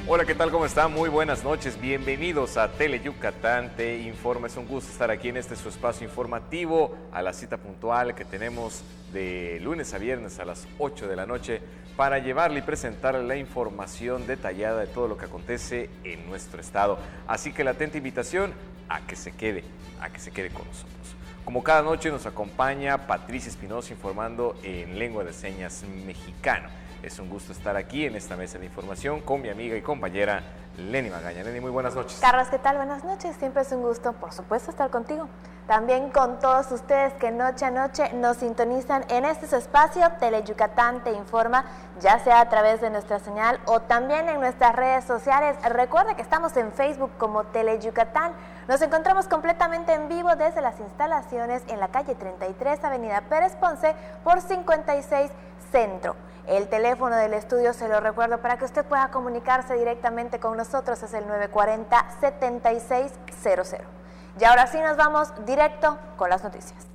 Hola, ¿qué tal? ¿Cómo están? Muy buenas noches. Bienvenidos a Tele Yucatán Te Informa. Es un gusto estar aquí en su espacio informativo a la cita puntual que tenemos de lunes a viernes a las 8 de la noche para llevarle y presentarle la información detallada de todo lo que acontece en nuestro estado. Así que la atenta invitación a que se quede con nosotros. Como cada noche nos acompaña Patricia Espinosa informando en lengua de señas mexicano. Es un gusto estar aquí en esta mesa de información con mi amiga y compañera Lenny Magaña. Lenny, muy buenas noches. Carlos, ¿qué tal? Buenas noches. Siempre es un gusto, por supuesto, estar contigo. También con todos ustedes que noche a noche nos sintonizan en este su espacio, Tele Yucatán Te Informa, ya sea a través de nuestra señal o también en nuestras redes sociales. Recuerda que estamos en Facebook como Tele Yucatán. Nos encontramos completamente en vivo desde las instalaciones en la calle 33, Avenida Pérez Ponce, por 56 Centro. El teléfono del estudio, se lo recuerdo, para que usted pueda comunicarse directamente con nosotros, es el 940-7600. Y ahora sí nos vamos directo con las noticias.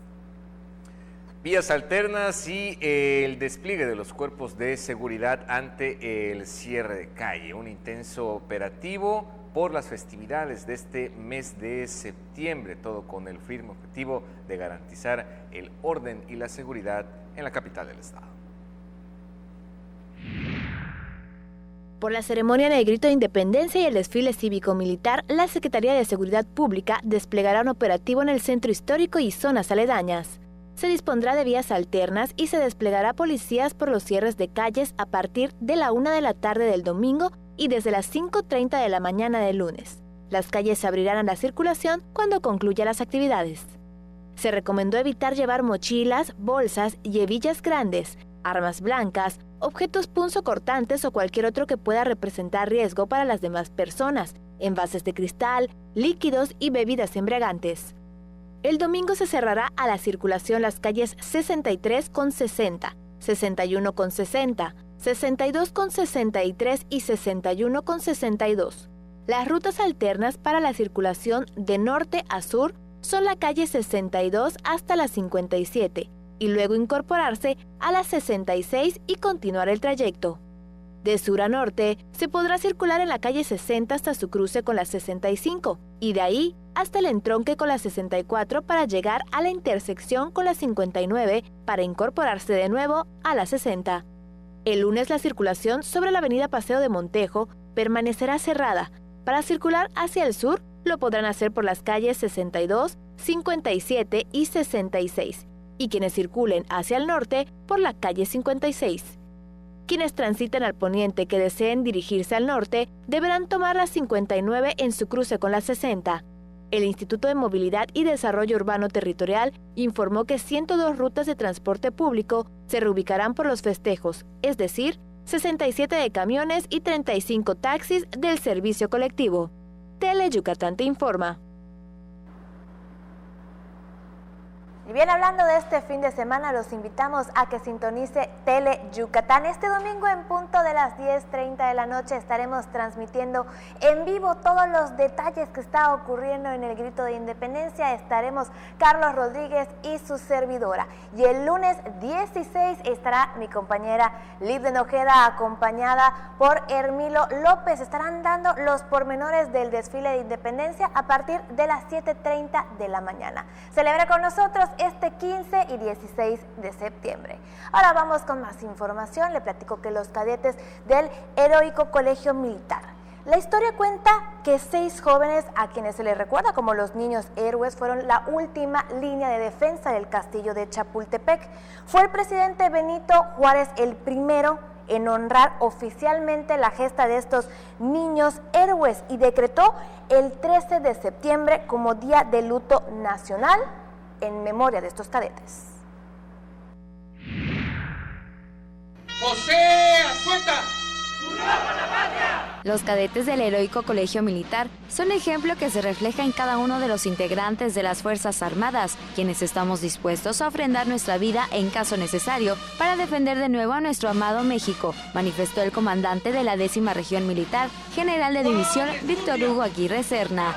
Vías alternas y el despliegue de los cuerpos de seguridad ante el cierre de calle. Un intenso operativo por las festividades de este mes de septiembre, todo con el firme objetivo de garantizar el orden y la seguridad en la capital del estado. Por la ceremonia del Grito de Independencia y el desfile cívico-militar, la Secretaría de Seguridad Pública desplegará un operativo en el centro histórico y zonas aledañas. Se dispondrá de vías alternas y se desplegará policías por los cierres de calles a partir de la 1 de la tarde del domingo y desde las 5:30 de la mañana del lunes. Las calles se abrirán a la circulación cuando concluya las actividades. Se recomendó evitar llevar mochilas, bolsas y hebillas grandes, armas blancas, objetos punzocortantes o cualquier otro que pueda representar riesgo para las demás personas, envases de cristal, líquidos y bebidas embriagantes. El domingo se cerrará a la circulación las calles 63 con 60, 61 con 60, 62 con 63 y 61 con 62. Las rutas alternas para la circulación de norte a sur son la calle 62 hasta la 57, y luego incorporarse a las 66 y continuar el trayecto. De sur a norte, se podrá circular en la calle 60 hasta su cruce con la 65, y de ahí hasta el entronque con la 64 para llegar a la intersección con la 59 para incorporarse de nuevo a la 60. El lunes la circulación sobre la avenida Paseo de Montejo permanecerá cerrada. Para circular hacia el sur, lo podrán hacer por las calles 62, 57 y 66. Y quienes circulen hacia el norte por la calle 56. Quienes transiten al poniente que deseen dirigirse al norte deberán tomar la 59 en su cruce con la 60. El Instituto de Movilidad y Desarrollo Urbano Territorial informó que 102 rutas de transporte público se reubicarán por los festejos, es decir, 67 de camiones y 35 taxis del servicio colectivo. Tele Yucatán Te Informa. Y bien, hablando de este fin de semana, los invitamos a que sintonice Tele Yucatán. Este domingo en punto de las 10:30 de la noche estaremos transmitiendo en vivo todos los detalles que está ocurriendo en el Grito de Independencia. Estaremos Carlos Rodríguez y su servidora. Y el lunes 16 estará mi compañera Libden Ojeda acompañada por Hermilo López. Estarán dando los pormenores del desfile de Independencia a partir de las 7:30 de la mañana. Celebra con nosotros este 15 y 16 de septiembre. Ahora vamos con más información. Le platico que los cadetes del Heroico Colegio Militar. La historia cuenta que 6 jóvenes, a quienes se les recuerda como los niños héroes, fueron la última línea de defensa del castillo de Chapultepec. Fue el presidente Benito Juárez el primero en honrar oficialmente la gesta de estos niños héroes y decretó el 13 de septiembre como Día de Luto Nacional en memoria de estos cadetes. ¡José Azueta! Los cadetes del Heroico Colegio Militar son ejemplo que se refleja en cada uno de los integrantes de las Fuerzas Armadas, quienes estamos dispuestos a ofrendar nuestra vida en caso necesario para defender de nuevo a nuestro amado México, manifestó el comandante de la 10ª Región Militar, general de división Víctor Hugo Aguirre Serna.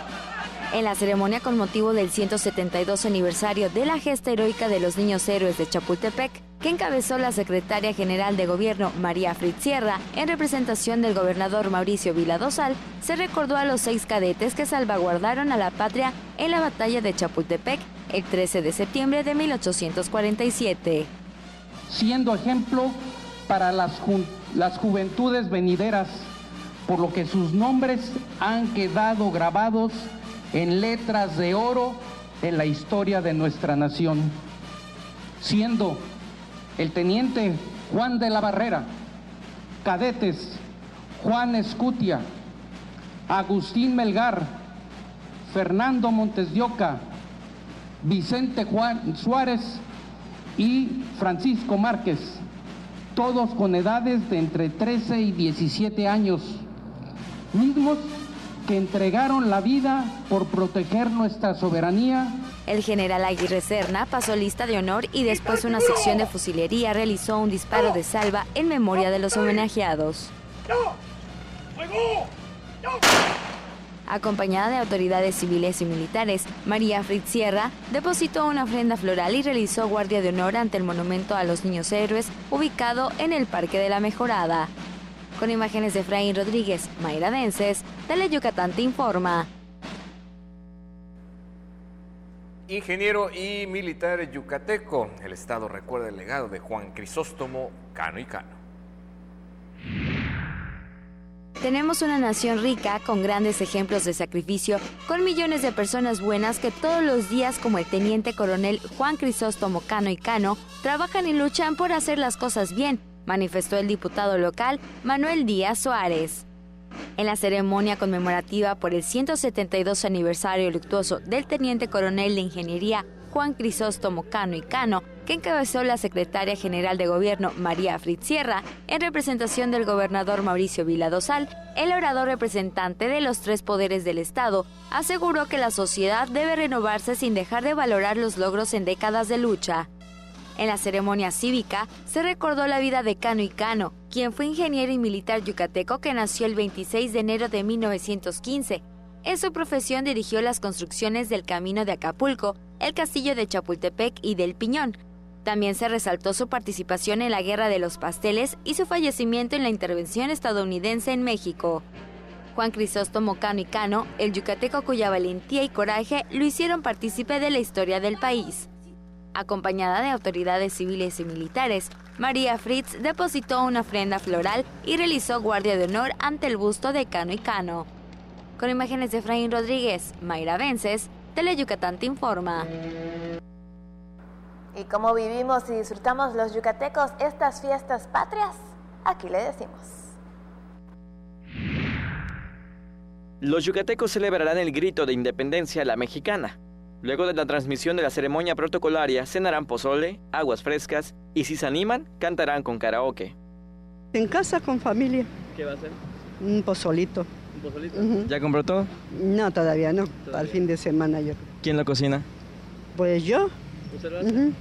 En la ceremonia con motivo del 172 aniversario de la gesta heroica de los niños héroes de Chapultepec, que encabezó la secretaria general de Gobierno María Fritz Sierra, en representación del gobernador Mauricio Vila Dosal, se recordó a los 6 cadetes que salvaguardaron a la patria en la batalla de Chapultepec el 13 de septiembre de 1847. Siendo ejemplo para las juventudes venideras, por lo que sus nombres han quedado grabados en letras de oro en la historia de nuestra nación, siendo el teniente Juan de la Barrera, cadetes Juan Escutia, Agustín Melgar, Fernando Montes de Oca, Vicente Juan Suárez y Francisco Márquez, todos con edades de entre 13 y 17 años, mismos que entregaron la vida por proteger nuestra soberanía. El general Aguirre Serna pasó lista de honor y después una sección de fusilería realizó un disparo de salva en memoria de los homenajeados. Acompañada de autoridades civiles y militares, María Fritz Sierra depositó una ofrenda floral y realizó guardia de honor ante el monumento a los niños héroes ubicado en el Parque de la Mejorada. Con imágenes de Efraín Rodríguez, Mayra Vences, Teleyucatán te informa. Ingeniero y militar yucateco, el Estado recuerda el legado de Juan Crisóstomo Cano y Cano. Tenemos una nación rica con grandes ejemplos de sacrificio, con millones de personas buenas que todos los días, como el teniente coronel Juan Crisóstomo Cano y Cano, trabajan y luchan por hacer las cosas bien, manifestó el diputado local Manuel Díaz Suárez. En la ceremonia conmemorativa por el 172 aniversario luctuoso del teniente coronel de Ingeniería Juan Crisóstomo Cano y Cano, que encabezó la secretaria general de Gobierno María Fritz Sierra, en representación del gobernador Mauricio Vila Dosal, el orador representante de los 3 poderes del Estado aseguró que la sociedad debe renovarse sin dejar de valorar los logros en décadas de lucha. En la ceremonia cívica se recordó la vida de Cano y Cano, quien fue ingeniero y militar yucateco que nació el 26 de enero de 1915. En su profesión dirigió las construcciones del Camino de Acapulco, el Castillo de Chapultepec y del Piñón. También se resaltó su participación en la Guerra de los Pasteles y su fallecimiento en la intervención estadounidense en México. Juan Crisóstomo Cano y Cano, el yucateco cuya valentía y coraje lo hicieron partícipe de la historia del país. Acompañada de autoridades civiles y militares, María Fritz depositó una ofrenda floral y realizó guardia de honor ante el busto de Cano y Cano. Con imágenes de Efraín Rodríguez, Mayra Vences, Teleyucatán te informa. ¿Y cómo vivimos y disfrutamos los yucatecos estas fiestas patrias? Aquí le decimos. Los yucatecos celebrarán el grito de independencia a la mexicana. Luego de la transmisión de la ceremonia protocolaria, cenarán pozole, aguas frescas y si se animan, cantarán con karaoke. En casa con familia. ¿Qué va a hacer? Un pozolito. ¿Un pozolito? ¿Ya compró todo? No, todavía no. Al fin de semana yo. ¿Quién lo cocina? Pues yo. ¿Usted lo hace?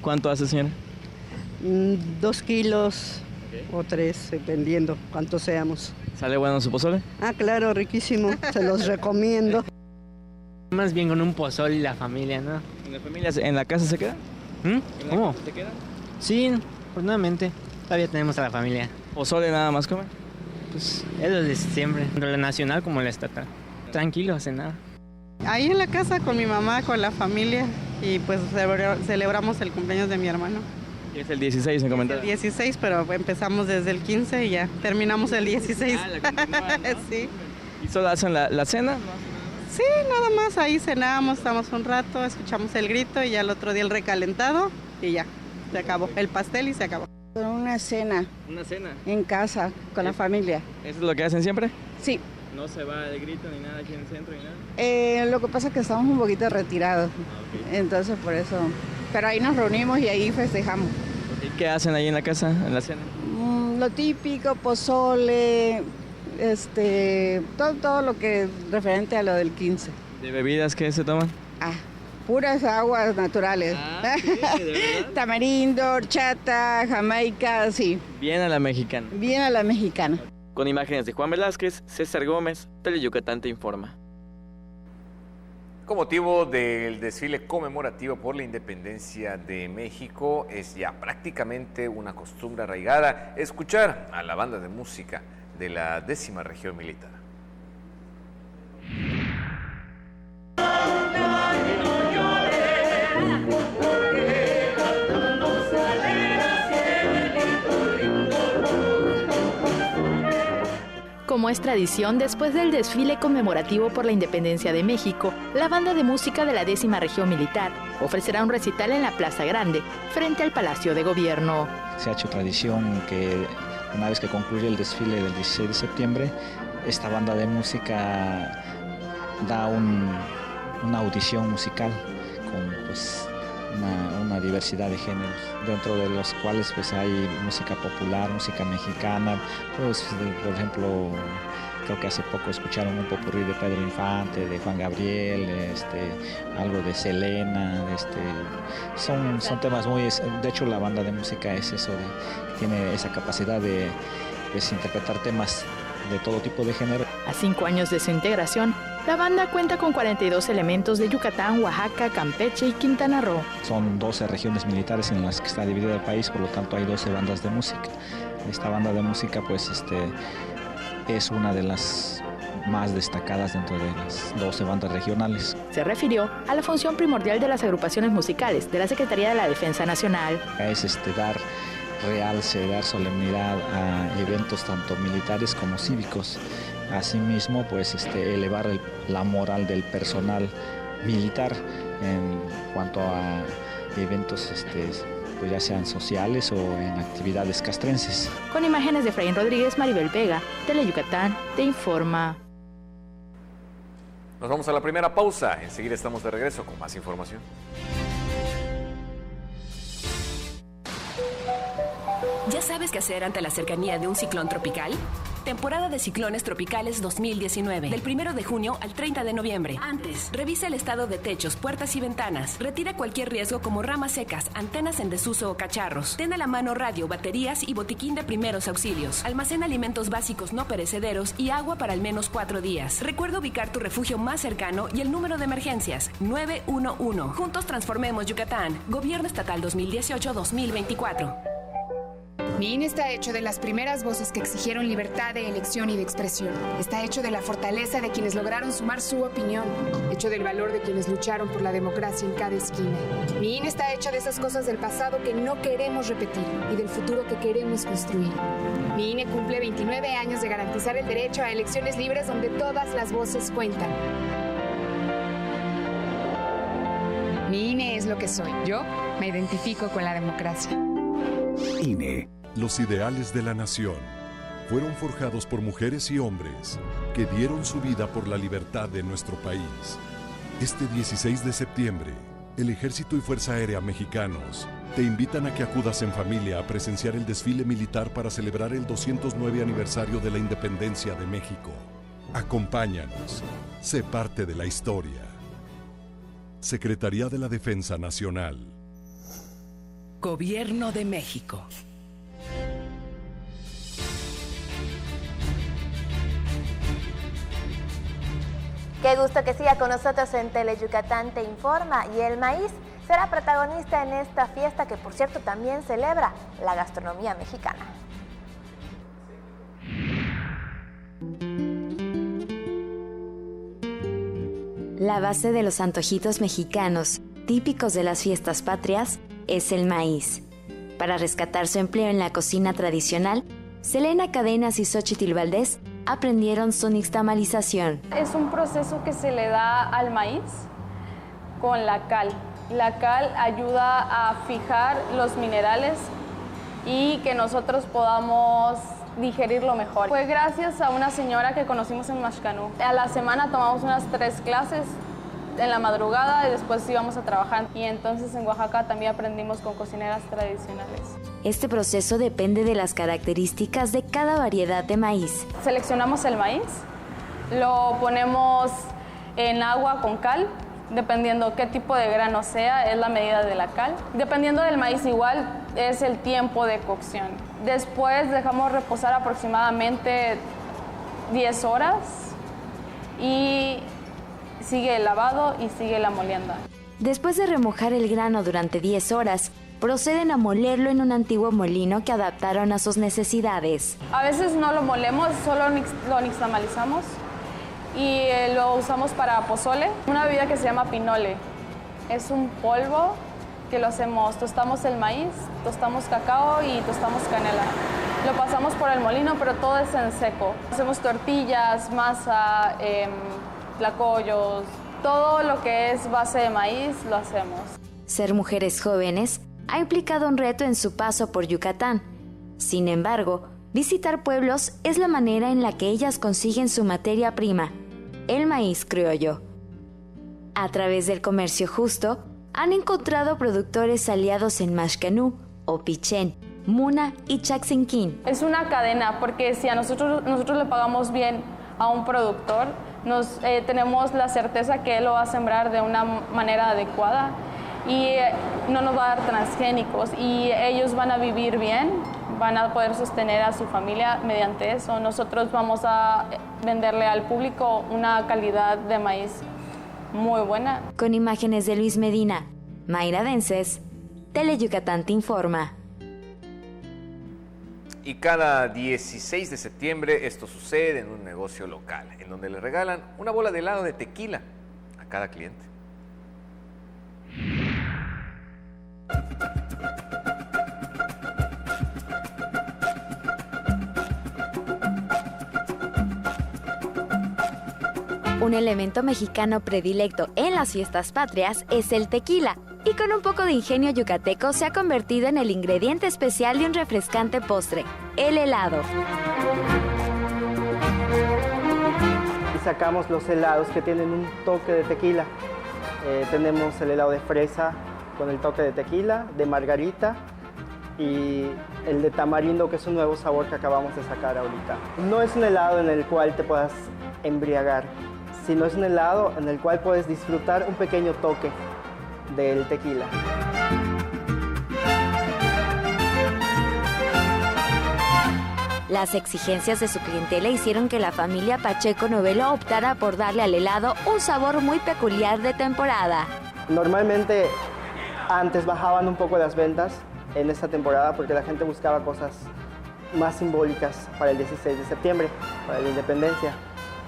¿Cuánto hace, señora? 2 kilos o 3, dependiendo cuántos seamos. ¿Sale bueno su pozole? Ah, claro, riquísimo. Se los recomiendo. Más bien con un pozole y la familia, ¿no? ¿En la familia, en la casa se queda? ¿Cómo? ¿Se queda? Sí, afortunadamente. Todavía tenemos a la familia. ¿Pozole nada más comen? Pues es lo de siempre, tanto la nacional como la estatal. Tranquilo, hace nada. Ahí en la casa con mi mamá, con la familia y pues celebramos el cumpleaños de mi hermano. Es el 16, me comentaron. El 16, pero empezamos desde el 15 y ya terminamos el 16. Ah, la continúa, ¿no? Sí. ¿Y solo hacen la cena? Sí, nada más ahí cenamos, estamos un rato, escuchamos el grito y ya el otro día el recalentado y ya, se acabó. El pastel y se acabó. Una cena. ¿Una cena? En casa, con la familia. ¿Eso es lo que hacen siempre? Sí. ¿No se va de grito ni nada aquí en el centro ni nada? Lo que pasa es que estamos un poquito retirados, entonces por eso. Pero ahí nos reunimos y ahí festejamos. ¿Y qué hacen ahí en la casa, en la cena? Lo típico, pozole, todo lo que referente a lo del 15. ¿De bebidas qué se toman? Puras aguas naturales. ¿Sí? ¿De verdad? Tamarindo, horchata, jamaica, sí. Bien a la mexicana. Bien a la mexicana. Con imágenes de Juan Velázquez, César Gómez, Teleyucatán te informa. Con motivo del desfile conmemorativo por la independencia de México, es ya prácticamente una costumbre arraigada escuchar a la banda de música de la 10ª Región Militar. Como es tradición, después del desfile conmemorativo por la independencia de México, la banda de música de la 10ª Región Militar ofrecerá un recital en la Plaza Grande, frente al Palacio de Gobierno. Se ha hecho tradición que una vez que concluye el desfile del 16 de septiembre, esta banda de música da una audición musical con pues, una diversidad de géneros, dentro de los cuales pues hay música popular, música mexicana, pues por ejemplo, creo que hace poco escucharon un popurrí de Pedro Infante, de Juan Gabriel, algo de Selena, son temas muy, de hecho la banda de música es eso, tiene esa capacidad de interpretar temas de todo tipo de género. A 5 años de su integración, la banda cuenta con 42 elementos de Yucatán, Oaxaca, Campeche y Quintana Roo. Son 12 regiones militares en las que está dividido el país, por lo tanto hay 12 bandas de música. Esta banda de música pues es una de las más destacadas dentro de las 12 bandas regionales. Se refirió a la función primordial de las agrupaciones musicales de la Secretaría de la Defensa Nacional. Es dar realce, dar solemnidad a eventos tanto militares como cívicos. Asimismo, pues elevar la moral del personal militar en cuanto a eventos pues ya sean sociales o en actividades castrenses. Con imágenes de Efraín Rodríguez, Maribel Vega, Teleyucatán, te informa. Nos vamos a la primera pausa. Enseguida estamos de regreso con más información. ¿Ya sabes qué hacer ante la cercanía de un ciclón tropical? Temporada de ciclones tropicales 2019, del 1 de junio al 30 de noviembre. Antes, revisa el estado de techos, puertas y ventanas. Retira cualquier riesgo como ramas secas, antenas en desuso o cacharros. Ten a la mano radio, baterías y botiquín de primeros auxilios. Almacena alimentos básicos no perecederos y agua para al menos 4 días. Recuerda ubicar tu refugio más cercano y el número de emergencias, 911. Juntos transformemos Yucatán. Gobierno Estatal 2018-2024. Mi INE está hecho de las primeras voces que exigieron libertad de elección y de expresión. Está hecho de la fortaleza de quienes lograron sumar su opinión. Hecho del valor de quienes lucharon por la democracia en cada esquina. Mi INE está hecho de esas cosas del pasado que no queremos repetir y del futuro que queremos construir. Mi INE cumple 29 años de garantizar el derecho a elecciones libres donde todas las voces cuentan. Mi INE es lo que soy. Yo me identifico con la democracia. INE. Los ideales de la nación fueron forjados por mujeres y hombres que dieron su vida por la libertad de nuestro país. Este 16 de septiembre, el Ejército y Fuerza Aérea Mexicanos te invitan a que acudas en familia a presenciar el desfile militar para celebrar el 209 aniversario de la independencia de México. Acompáñanos, sé parte de la historia. Secretaría de la Defensa Nacional. Gobierno de México. Qué gusto que siga con nosotros en Teleyucatán te informa. Y el maíz será protagonista en esta fiesta que, por cierto, también celebra la gastronomía mexicana. La base de los antojitos mexicanos, típicos de las fiestas patrias, es el maíz. Para rescatar su empleo en la cocina tradicional, Selena Cadenas y Xochitl Valdés aprendieron su nixtamalización. Es un proceso que se le da al maíz con la cal. La cal ayuda a fijar los minerales y que nosotros podamos digerirlo mejor. Fue gracias a una señora que conocimos en Maxcanú. A la semana tomamos unas 3 clases en la madrugada y después íbamos a trabajar. Y entonces en Oaxaca también aprendimos con cocineras tradicionales. Este proceso depende de las características de cada variedad de maíz. Seleccionamos el maíz, lo ponemos en agua con cal, dependiendo qué tipo de grano sea, es la medida de la cal. Dependiendo del maíz igual, es el tiempo de cocción. Después dejamos reposar aproximadamente 10 horas y sigue el lavado y sigue la molienda. Después de remojar el grano durante 10 horas, proceden a molerlo en un antiguo molino que adaptaron a sus necesidades. A veces no lo molemos, solo lo nixtamalizamos y lo usamos para pozole, una bebida que se llama pinole. Es un polvo que lo hacemos, tostamos el maíz, tostamos cacao y tostamos canela. Lo pasamos por el molino, pero todo es en seco. Hacemos tortillas, masa, tlacoyos, todo lo que es base de maíz lo hacemos. Ser mujeres jóvenes ha implicado un reto en su paso por Yucatán. Sin embargo, visitar pueblos es la manera en la que ellas consiguen su materia prima, el maíz criollo. A través del comercio justo, han encontrado productores aliados en Maxcanú, Opichén, Muna y Chaxinquín. Es una cadena, porque si a nosotros le pagamos bien a un productor, tenemos la certeza que él lo va a sembrar de una manera adecuada y no nos va a dar transgénicos y ellos van a vivir bien, van a poder sostener a su familia mediante eso. Nosotros vamos a venderle al público una calidad de maíz muy buena. Con imágenes de Luis Medina, Mayra Vences, Teleyucatán te informa. Y cada 16 de septiembre esto sucede en un negocio local, en donde le regalan una bola de helado de tequila a cada cliente. Un elemento mexicano predilecto en las fiestas patrias es el tequila, y con un poco de ingenio yucateco se ha convertido en el ingrediente especial de un refrescante postre, el helado. Y sacamos los helados que tienen un toque de tequila. Tenemos el helado de fresa con el toque de tequila, de margarita y el de tamarindo, que es un nuevo sabor que acabamos de sacar ahorita. No es un helado en el cual te puedas embriagar, sino es un helado en el cual puedes disfrutar un pequeño toque del tequila. Las exigencias de su clientela hicieron que la familia Pacheco Novelo optara por darle al helado un sabor muy peculiar de temporada. Normalmente antes bajaban un poco las ventas en esta temporada porque la gente buscaba cosas más simbólicas para el 16 de septiembre, para la independencia.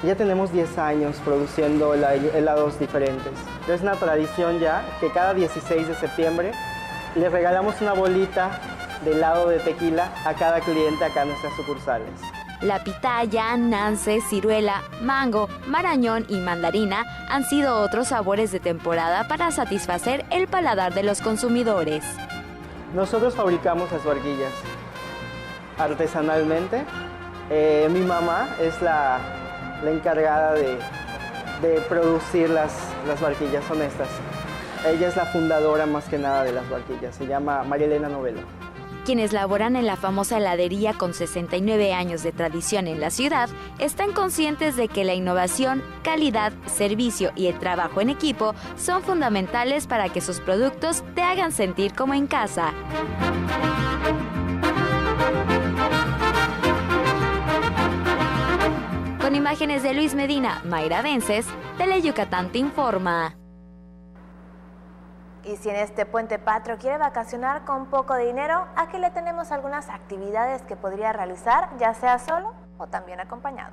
Ya tenemos 10 años produciendo helados diferentes. Es una tradición ya que cada 16 de septiembre le regalamos una bolita de helado de tequila a cada cliente acá en nuestras sucursales. La pitaya, nance, ciruela, mango, marañón y mandarina han sido otros sabores de temporada para satisfacer el paladar de los consumidores. Nosotros fabricamos las barquillas artesanalmente. Mi mamá es la encargada de producir las barquillas, son estas. Ella es la fundadora más que nada de las barquillas, se llama María Elena Novelo. Quienes laboran en la famosa heladería con 69 años de tradición en la ciudad están conscientes de que la innovación, calidad, servicio y el trabajo en equipo son fundamentales para que sus productos te hagan sentir como en casa. Con imágenes de Luis Medina, Mayra Vences, Teleyucatán te informa. Y si en este puente patrio quiere vacacionar con poco dinero, aquí le tenemos algunas actividades que podría realizar, ya sea solo o también acompañado.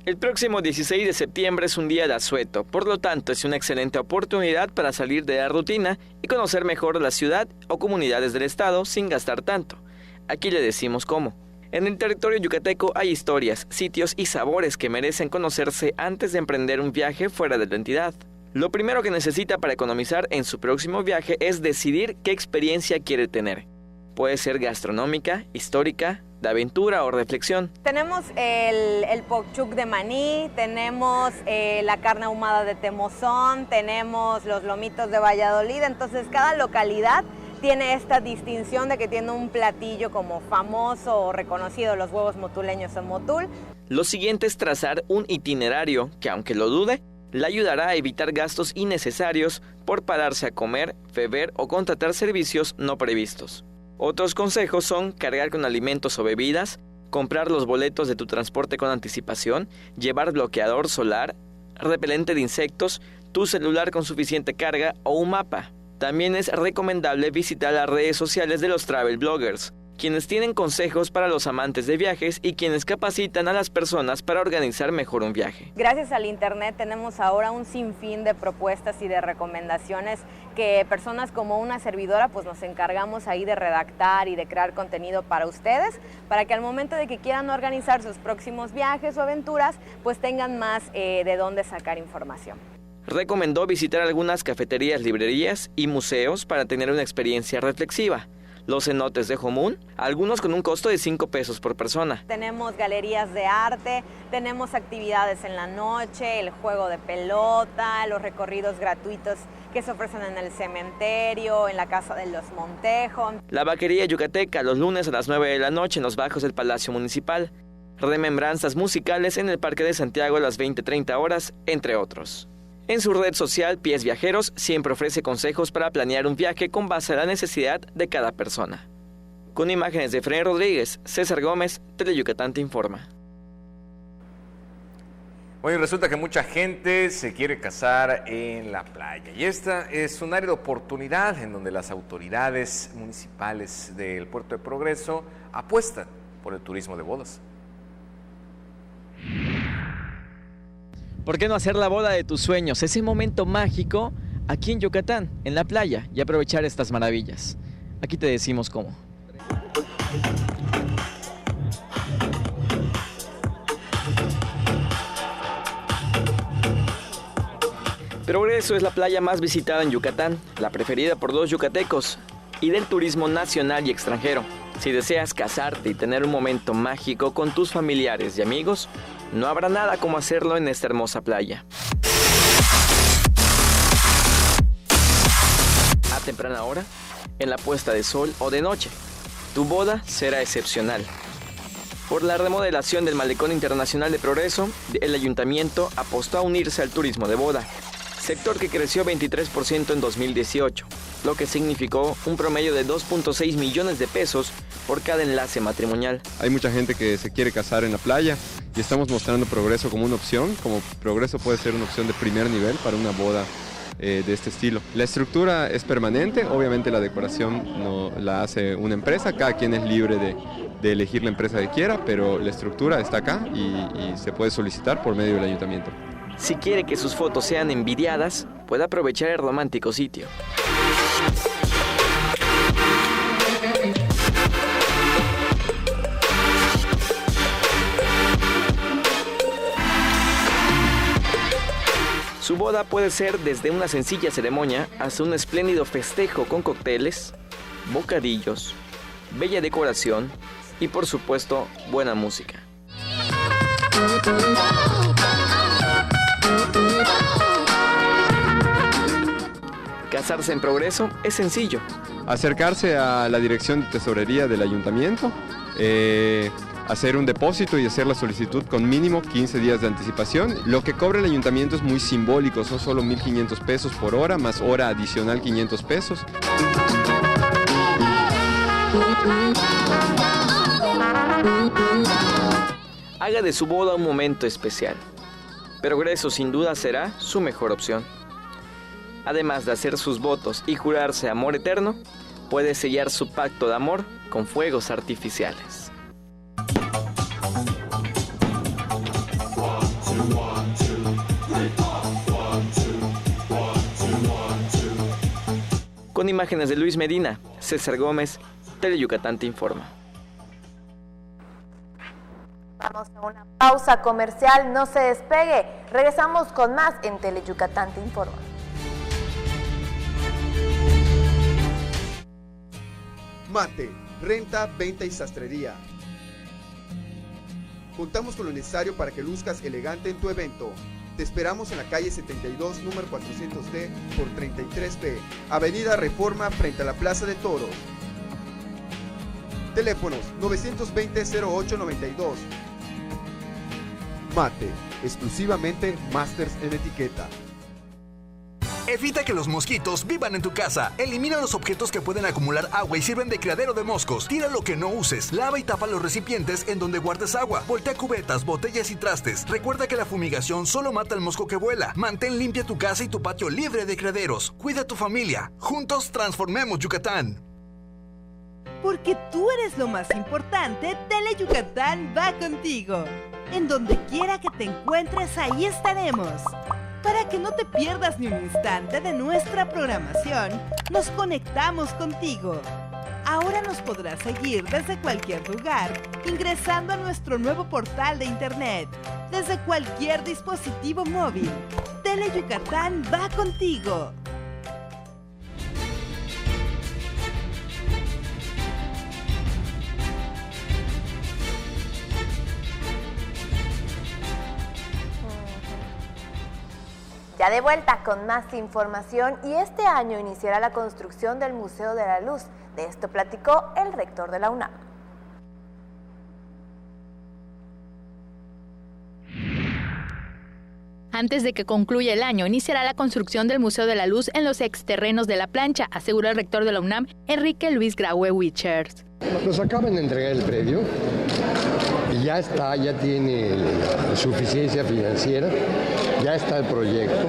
El próximo 16 de septiembre es un día de asueto, por lo tanto es una excelente oportunidad para salir de la rutina y conocer mejor la ciudad o comunidades del estado sin gastar tanto. Aquí le decimos cómo. En el territorio yucateco hay historias, sitios y sabores que merecen conocerse antes de emprender un viaje fuera de la entidad. Lo primero que necesita para economizar en su próximo viaje es decidir qué experiencia quiere tener. Puede ser gastronómica, histórica, de aventura o reflexión. Tenemos el pokchuk de maní, tenemos la carne ahumada de Temozón, tenemos los lomitos de Valladolid, entonces cada localidad tiene esta distinción de que tiene un platillo como famoso o reconocido, los huevos motuleños en Motul. Lo siguiente es trazar un itinerario que, aunque lo dude, le ayudará a evitar gastos innecesarios por pararse a comer, beber o contratar servicios no previstos. Otros consejos son cargar con alimentos o bebidas, comprar los boletos de tu transporte con anticipación, llevar bloqueador solar, repelente de insectos, tu celular con suficiente carga o un mapa. También es recomendable visitar las redes sociales de los travel bloggers, quienes tienen consejos para los amantes de viajes y quienes capacitan a las personas para organizar mejor un viaje. Gracias al internet tenemos ahora un sinfín de propuestas y de recomendaciones que personas como una servidora pues nos encargamos ahí de redactar y de crear contenido para ustedes, para que al momento de que quieran organizar sus próximos viajes o aventuras pues tengan más de dónde sacar información. Recomendó visitar algunas cafeterías, librerías y museos para tener una experiencia reflexiva. Los cenotes de Jomún, algunos con un costo de 5 pesos por persona. Tenemos galerías de arte, tenemos actividades en la noche, el juego de pelota, los recorridos gratuitos que se ofrecen en el cementerio, en la Casa de los Montejo. La vaquería yucateca, los lunes a las 9 de la noche en los bajos del Palacio Municipal. Remembranzas musicales en el Parque de Santiago a las 20:30 horas, entre otros. En su red social, Pies Viajeros siempre ofrece consejos para planear un viaje con base a la necesidad de cada persona. Con imágenes de Fren Rodríguez, César Gómez, Teleyucatán te informa. Bueno, resulta que mucha gente se quiere casar en la playa y esta es un área de oportunidad en donde las autoridades municipales del Puerto de Progreso apuestan por el turismo de bodas. ¿Por qué no hacer la boda de tus sueños, ese momento mágico, aquí en Yucatán, en la playa, y aprovechar estas maravillas? Aquí te decimos cómo. Progreso es la playa más visitada en Yucatán, la preferida por los yucatecos y del turismo nacional y extranjero. Si deseas casarte y tener un momento mágico con tus familiares y amigos, no habrá nada como hacerlo en esta hermosa playa. A temprana hora, en la puesta de sol o de noche, tu boda será excepcional. Por la remodelación del Malecón Internacional de Progreso, el ayuntamiento apostó a unirse al turismo de boda, sector que creció 23% en 2018, lo que significó un promedio de 2.6 millones de pesos por cada enlace matrimonial. Hay mucha gente que se quiere casar en la playa y estamos mostrando Progreso como una opción, como Progreso puede ser una opción de primer nivel para una boda de este estilo. La estructura es permanente, obviamente la decoración no la hace una empresa, cada quien es libre de elegir la empresa que quiera, pero la estructura está acá y se puede solicitar por medio del ayuntamiento. Si quiere que sus fotos sean envidiadas, puede aprovechar el romántico sitio. Su boda puede ser desde una sencilla ceremonia hasta un espléndido festejo con cócteles, bocadillos, bella decoración y por supuesto buena música. Casarse en Progreso es sencillo. Acercarse a la dirección de tesorería del ayuntamiento, hacer un depósito y hacer la solicitud con mínimo 15 días de anticipación. Lo que cobra el ayuntamiento es muy simbólico, son solo 1.500 pesos por hora, más hora adicional 500 pesos. Haga de su boda un momento especial. Progreso sin duda será su mejor opción. Además de hacer sus votos y jurarse amor eterno, puede sellar su pacto de amor con fuegos artificiales. Con imágenes de Luis Medina, César Gómez, Teleyucatán te informa. Vamos a una pausa comercial, no se despegue. Regresamos con más en Teleyucatán te informa. Mate, renta, venta y sastrería. Contamos con lo necesario para que luzcas elegante en tu evento. Te esperamos en la calle 72, número 400D por 33B, Avenida Reforma frente a la Plaza de Toros. Teléfonos 920-0892. Mate, exclusivamente Masters en etiqueta. Evita que los mosquitos vivan en tu casa. Elimina los objetos que pueden acumular agua y sirven de criadero de moscos. Tira lo que no uses. Lava y tapa los recipientes en donde guardes agua. Voltea cubetas, botellas y trastes. Recuerda que la fumigación solo mata al mosco que vuela. Mantén limpia tu casa y tu patio libre de criaderos. Cuida a tu familia. Juntos transformemos Yucatán. Porque tú eres lo más importante, Tele Yucatán va contigo. En donde quiera que te encuentres, ahí estaremos. Para que no te pierdas ni un instante de nuestra programación, nos conectamos contigo. Ahora nos podrás seguir desde cualquier lugar, ingresando a nuestro nuevo portal de internet, desde cualquier dispositivo móvil. Tele Yucatán va contigo. Ya de vuelta con más información, y este año iniciará la construcción del Museo de la Luz. De esto platicó el rector de la UNAM. Antes de que concluya el año, iniciará la construcción del Museo de la Luz en los exterrenos de la plancha, aseguró el rector de la UNAM, Enrique Luis Graue Wichers. Nos acaban de entregar el predio y ya está, ya tiene suficiencia financiera, ya está el proyecto.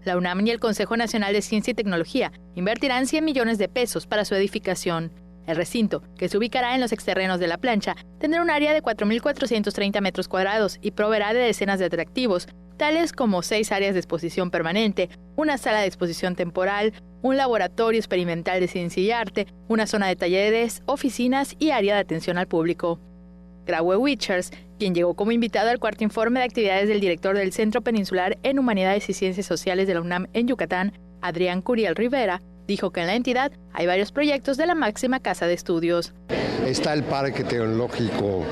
La UNAM y el Consejo Nacional de Ciencia y Tecnología invertirán 100 millones de pesos para su edificación. El recinto, que se ubicará en los exterrenos de la plancha, tendrá un área de 4.430 metros cuadrados y proveerá de decenas de atractivos, tales como 6 áreas de exposición permanente, una sala de exposición temporal, un laboratorio experimental de ciencia y arte, una zona de talleres, oficinas y área de atención al público. Graue Wichers, quien llegó como invitado al cuarto informe de actividades del director del Centro Peninsular en Humanidades y Ciencias Sociales de la UNAM en Yucatán, Adrián Curiel Rivera, dijo que en la entidad hay varios proyectos de la máxima casa de estudios. Está el Parque Tecnológico,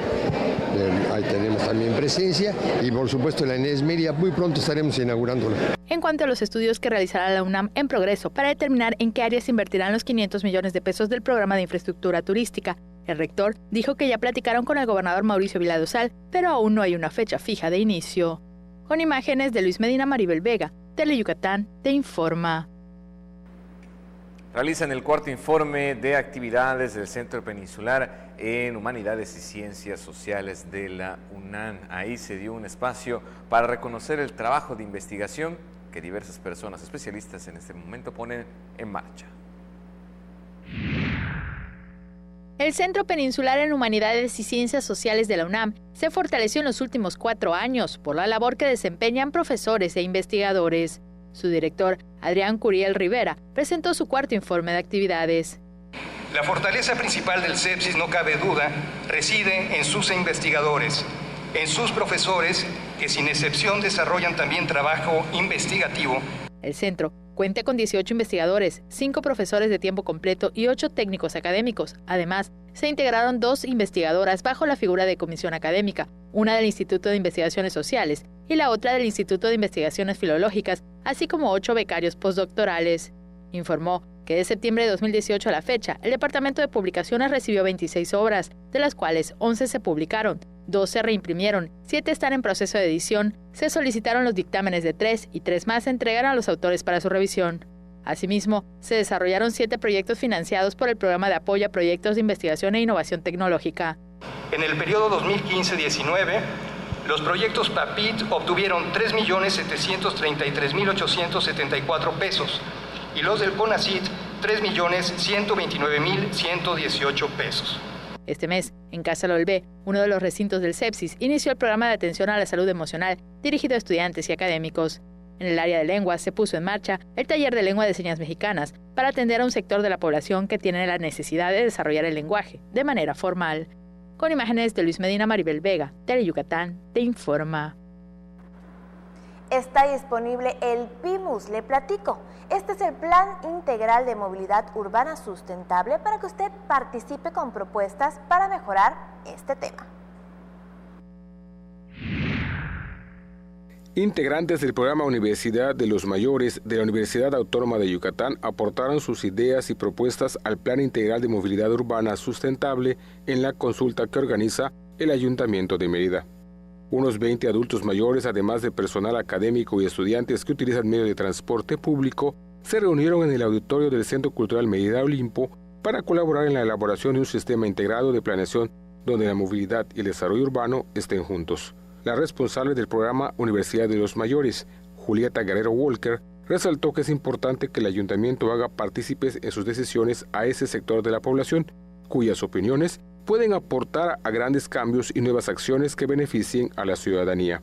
ahí tenemos también presencia, y por supuesto la Inés Mérida, muy pronto estaremos inaugurándola. En cuanto a los estudios que realizará la UNAM en progreso para determinar en qué áreas se invertirán los 500 millones de pesos del programa de infraestructura turística, el rector dijo que ya platicaron con el gobernador Mauricio Vila Dosal, pero aún no hay una fecha fija de inicio. Con imágenes de Luis Medina, Maribel Vega, Tele Yucatán te informa. Realizan el cuarto informe de actividades del Centro Peninsular en Humanidades y Ciencias Sociales de la UNAM. Ahí se dio un espacio para reconocer el trabajo de investigación que diversas personas especialistas en este momento ponen en marcha. El Centro Peninsular en Humanidades y Ciencias Sociales de la UNAM se fortaleció en los últimos 4 años por la labor que desempeñan profesores e investigadores. Su director, Adrián Curiel Rivera, presentó su cuarto informe de actividades. La fortaleza principal del CEPSIS, no cabe duda, reside en sus investigadores, en sus profesores, que sin excepción desarrollan también trabajo investigativo. El centro cuenta con 18 investigadores, 5 profesores de tiempo completo y 8 técnicos académicos. Además, se integraron 2 investigadoras bajo la figura de comisión académica, una del Instituto de Investigaciones Sociales y la otra del Instituto de Investigaciones Filológicas, así como 8 becarios postdoctorales. Informó que de septiembre de 2018 a la fecha, el Departamento de Publicaciones recibió 26 obras, de las cuales 11 se publicaron, 2 se reimprimieron, 7 están en proceso de edición, se solicitaron los dictámenes de 3 y 3 más se entregaron a los autores para su revisión. Asimismo, se desarrollaron 7 proyectos financiados por el Programa de Apoyo a Proyectos de Investigación e Innovación Tecnológica. En el periodo 2015-19, los proyectos PAPIT obtuvieron 3.733.874 pesos y los del CONACYT 3.129.118 pesos. Este mes, en Casa Lolvé, uno de los recintos del CEPSIS, inició el programa de atención a la salud emocional dirigido a estudiantes y académicos. En el área de lenguas se puso en marcha el taller de lengua de señas mexicanas para atender a un sector de la población que tiene la necesidad de desarrollar el lenguaje de manera formal. Con imágenes de Luis Medina, Maribel Vega, Tele Yucatán te informa. Está disponible el PIMUS, le platico. Este es el Plan Integral de Movilidad Urbana Sustentable para que usted participe con propuestas para mejorar este tema. Integrantes del programa Universidad de los Mayores de la Universidad Autónoma de Yucatán aportaron sus ideas y propuestas al Plan Integral de Movilidad Urbana Sustentable en la consulta que organiza el Ayuntamiento de Mérida. Unos 20 adultos mayores, además de personal académico y estudiantes que utilizan medios de transporte público, se reunieron en el auditorio del Centro Cultural Medida Olimpo para colaborar en la elaboración de un sistema integrado de planeación donde la movilidad y el desarrollo urbano estén juntos. La responsable del programa Universidad de los Mayores, Julieta Guerrero Walker, resaltó que es importante que el ayuntamiento haga partícipes en sus decisiones a ese sector de la población, cuyas opiniones pueden aportar a grandes cambios y nuevas acciones que beneficien a la ciudadanía.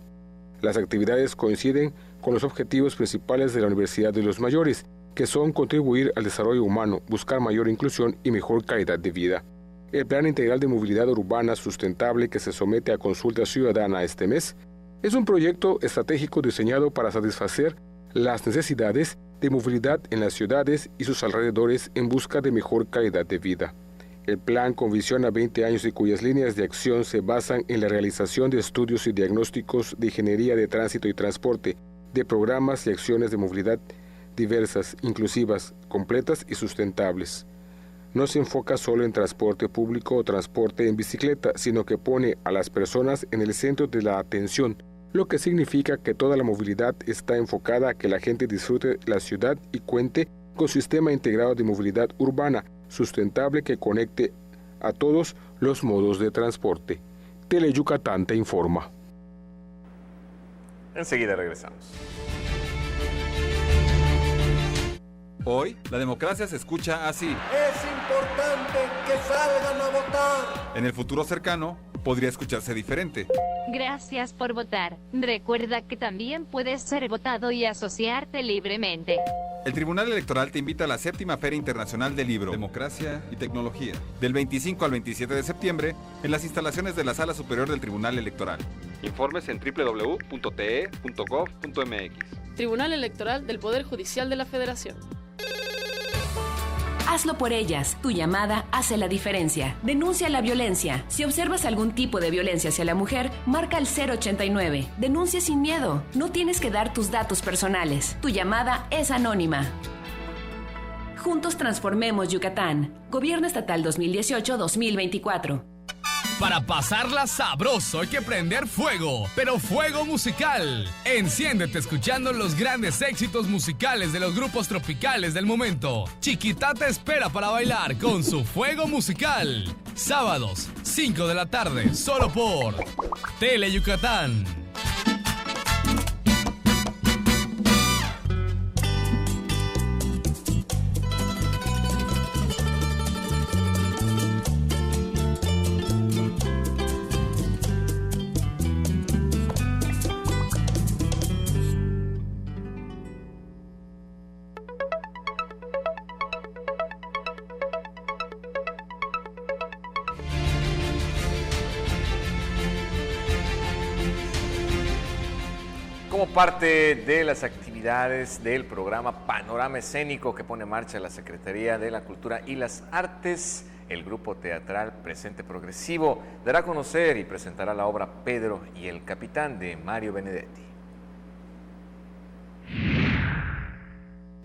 Las actividades coinciden con los objetivos principales de la Universidad de los Mayores, que son contribuir al desarrollo humano, buscar mayor inclusión y mejor calidad de vida. El Plan Integral de Movilidad Urbana Sustentable que se somete a consulta ciudadana este mes es un proyecto estratégico diseñado para satisfacer las necesidades de movilidad en las ciudades y sus alrededores en busca de mejor calidad de vida. El plan con visión a 20 años y cuyas líneas de acción se basan en la realización de estudios y diagnósticos de ingeniería de tránsito y transporte, de programas y acciones de movilidad diversas, inclusivas, completas y sustentables. No se enfoca solo en transporte público o transporte en bicicleta, sino que pone a las personas en el centro de la atención, lo que significa que toda la movilidad está enfocada a que la gente disfrute la ciudad y cuente con sistema integrado de movilidad urbana sustentable que conecte a todos los modos de transporte. Teleyucatán te informa. Enseguida regresamos. Hoy, la democracia se escucha así. Es importante que salgan a votar. En el futuro cercano, podría escucharse diferente. Gracias por votar. Recuerda que también puedes ser votado y asociarte libremente. El Tribunal Electoral te invita a la 7ª Feria Internacional del Libro, Democracia y Tecnología, del 25 al 27 de septiembre, en las instalaciones de la Sala Superior del Tribunal Electoral. Informes en www.te.gov.mx. Tribunal Electoral del Poder Judicial de la Federación. Hazlo por ellas. Tu llamada hace la diferencia. Denuncia la violencia. Si observas algún tipo de violencia hacia la mujer, marca el 089. Denuncia sin miedo. No tienes que dar tus datos personales. Tu llamada es anónima. Juntos transformemos Yucatán. Gobierno Estatal 2018-2024. Para pasarla sabroso hay que prender fuego, pero fuego musical. Enciéndete escuchando los grandes éxitos musicales de los grupos tropicales del momento. Chiquita te espera para bailar con su fuego musical. Sábados, 5 de la tarde, solo por Teleyucatán. Como parte de las actividades del programa Panorama Escénico que pone en marcha la Secretaría de la Cultura y las Artes, el grupo teatral Presente Progresivo dará a conocer y presentará la obra Pedro y el Capitán de Mario Benedetti.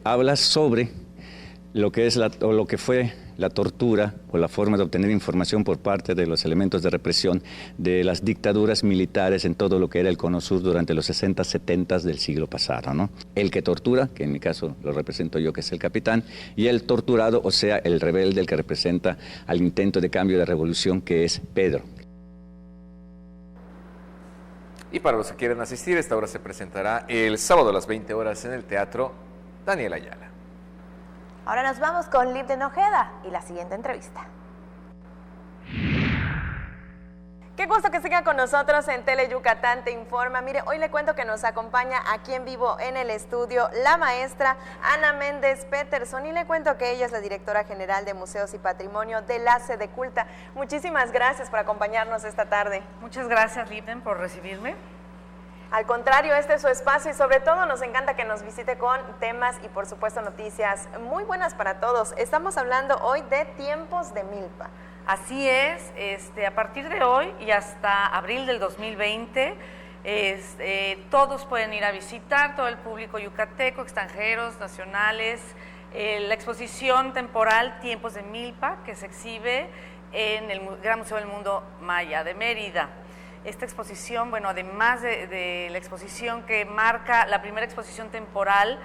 Habla sobre lo que es lo que fue la tortura o la forma de obtener información por parte de los elementos de represión de las dictaduras militares en todo lo que era el Cono Sur durante los 60, 70 del siglo pasado, ¿no? El que tortura, que en mi caso lo represento yo, que es el capitán, y el torturado, o sea, el rebelde, el que representa al intento de cambio de revolución, que es Pedro. Y para los que quieren asistir, esta obra se presentará el sábado a las 20 horas en el Teatro Daniel Ayala. Ahora nos vamos con Libden Ojeda y la siguiente entrevista. Qué gusto que siga con nosotros en Teleyucatán te informa. Mire, hoy le cuento que nos acompaña aquí en vivo en el estudio la maestra Ana Méndez Peterson, y le cuento que ella es la directora general de Museos y Patrimonio de la Sedeculta. Muchísimas gracias por acompañarnos esta tarde. Muchas gracias, Libden, por recibirme. Al contrario, este es su espacio y sobre todo nos encanta que nos visite con temas y por supuesto noticias muy buenas para todos. Estamos hablando hoy de tiempos de milpa. Así es, a partir de hoy y hasta abril del 2020, todos pueden ir a visitar, todo el público yucateco, extranjeros, nacionales, la exposición temporal Tiempos de Milpa, que se exhibe en el Gran Museo del Mundo Maya de Mérida. Esta exposición, bueno, además de la exposición que marca la primera exposición temporal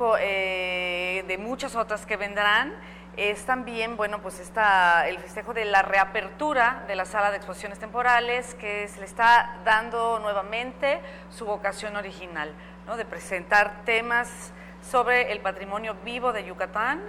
de muchas otras que vendrán, es también, bueno, pues el festejo de la reapertura de la sala de exposiciones temporales, que se le está dando nuevamente su vocación original, ¿no? De presentar temas sobre el patrimonio vivo de Yucatán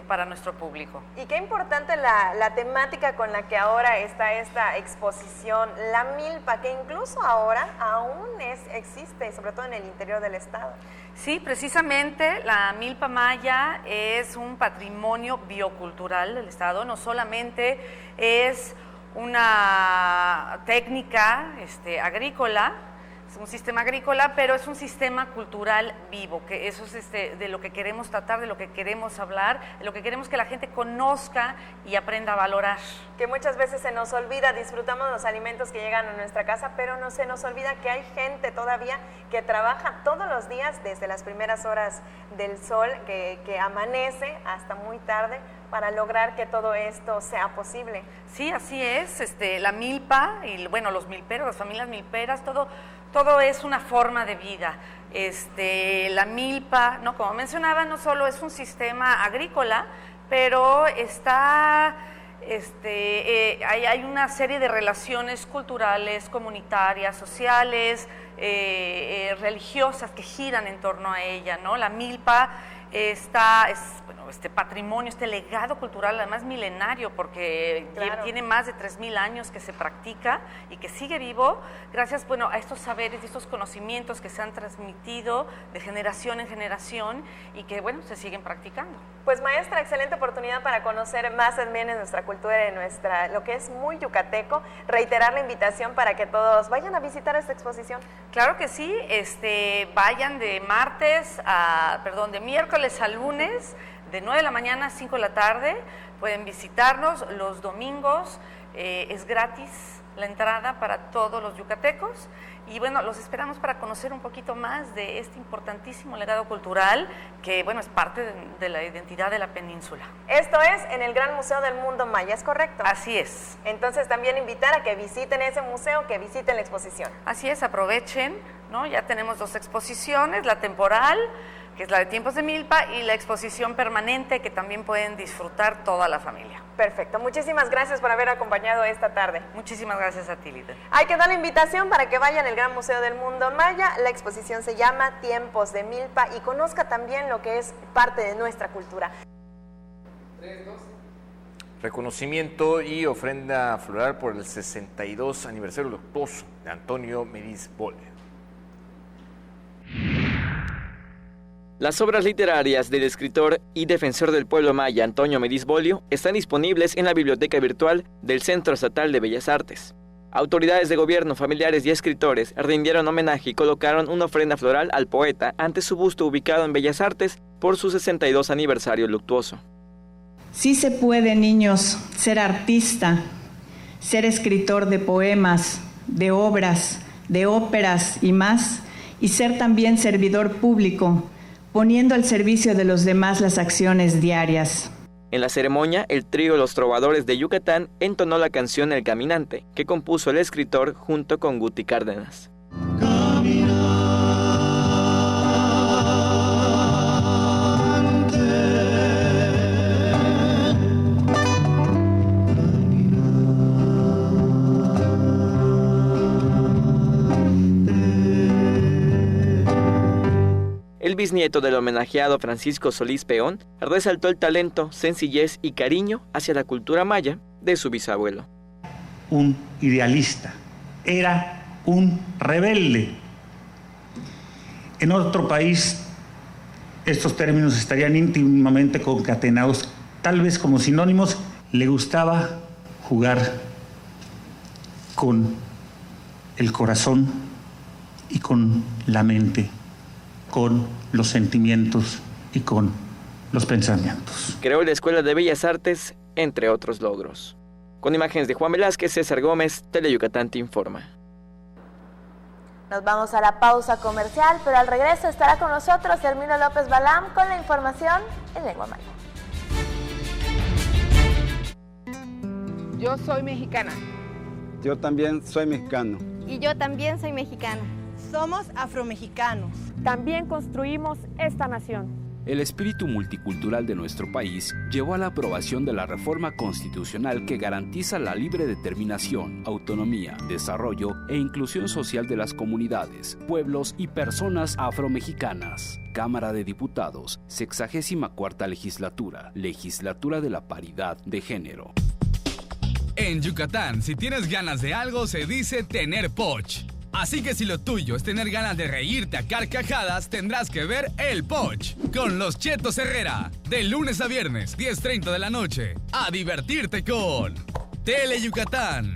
para nuestro público. Y qué importante la temática con la que ahora está esta exposición, la milpa, que incluso ahora aún existe, sobre todo en el interior del estado. Sí, precisamente la milpa maya es un patrimonio biocultural del estado, no solamente es una técnica agrícola, es un sistema agrícola, pero es un sistema cultural vivo, que eso es de lo que queremos tratar, de lo que queremos hablar, de lo que queremos que la gente conozca y aprenda a valorar. Que muchas veces se nos olvida, disfrutamos los alimentos que llegan a nuestra casa, pero no se nos olvida que hay gente todavía que trabaja todos los días desde las primeras horas del sol, que amanece hasta muy tarde, para lograr que todo esto sea posible. Sí, así es, la milpa, y bueno, los milperos, las familias milperas, todo es una forma de vida. La milpa, ¿no? Como mencionaba, no solo es un sistema agrícola, pero hay una serie de relaciones culturales, comunitarias, sociales, religiosas que giran en torno a ella, ¿no? La milpa este patrimonio, este legado cultural, además milenario, porque tiene más de 3,000 años que se practica y que sigue vivo gracias, a estos saberes y estos conocimientos que se han transmitido de generación en generación y que, se siguen practicando. Pues, maestra, excelente oportunidad para conocer más también de nuestra cultura y lo que es muy yucateco. Reiterar la invitación para que todos vayan a visitar esta exposición. Claro que sí, vayan de miércoles a lunes, de 9 de la mañana a 5 de la tarde, pueden visitarnos los domingos, es gratis la entrada para todos los yucatecos y los esperamos para conocer un poquito más de este importantísimo legado cultural que es parte de la identidad de la península. Esto es en el Gran Museo del Mundo Maya, ¿es correcto? Así es. Entonces también invitar a que visiten ese museo, que visiten la exposición. Así es, aprovechen, ¿no? Ya tenemos 2 exposiciones, la temporal, que es la de tiempos de milpa, y la exposición permanente, que también pueden disfrutar toda la familia. Perfecto, muchísimas gracias por haber acompañado esta tarde. Muchísimas gracias a ti, Lida. Hay que dar la invitación para que vayan al Gran Museo del Mundo Maya. La exposición se llama Tiempos de Milpa y conozca también lo que es parte de nuestra cultura. 3, 2. Reconocimiento y ofrenda floral por el 62 aniversario luctuoso de Antonio Mediz Bolio. Las obras literarias del escritor y defensor del pueblo maya Antonio Mediz Bolio están disponibles en la biblioteca virtual del Centro Estatal de Bellas Artes. Autoridades de gobierno, familiares y escritores rindieron homenaje y colocaron una ofrenda floral al poeta ante su busto ubicado en Bellas Artes por su 62 aniversario luctuoso. Sí se puede, niños, ser artista, ser escritor de poemas, de obras, de óperas y más, y ser también servidor público, poniendo al servicio de los demás las acciones diarias. En la ceremonia, el trío Los Trovadores de Yucatán entonó la canción El Caminante, que compuso el escritor junto con Guti Cárdenas. El bisnieto del homenajeado Francisco Solís Peón resaltó el talento, sencillez y cariño hacia la cultura maya de su bisabuelo. Un idealista, era un rebelde. En otro país, estos términos estarían íntimamente concatenados, tal vez como sinónimos. Le gustaba jugar con el corazón y con la mente, con los sentimientos y con los pensamientos. Creó la Escuela de Bellas Artes, entre otros logros. Con imágenes de Juan Velázquez, César Gómez, Teleyucatán te informa. Nos vamos a la pausa comercial, pero al regreso estará con nosotros Hermino López Balam con la información en lengua maya. Yo soy mexicana. Yo también soy mexicano. Y yo también soy mexicana. Somos afromexicanos. También construimos esta nación. El espíritu multicultural de nuestro país llevó a la aprobación de la reforma constitucional que garantiza la libre determinación, autonomía, desarrollo e inclusión social de las comunidades, pueblos y personas afromexicanas. Cámara de Diputados, 64ª Legislatura, Legislatura de la Paridad de Género. En Yucatán, si tienes ganas de algo, se dice tener poch. Así que si lo tuyo es tener ganas de reírte a carcajadas, tendrás que ver El Poch con los Chetos Herrera, de lunes a viernes, 10:30 de la noche. A divertirte con Tele Yucatán.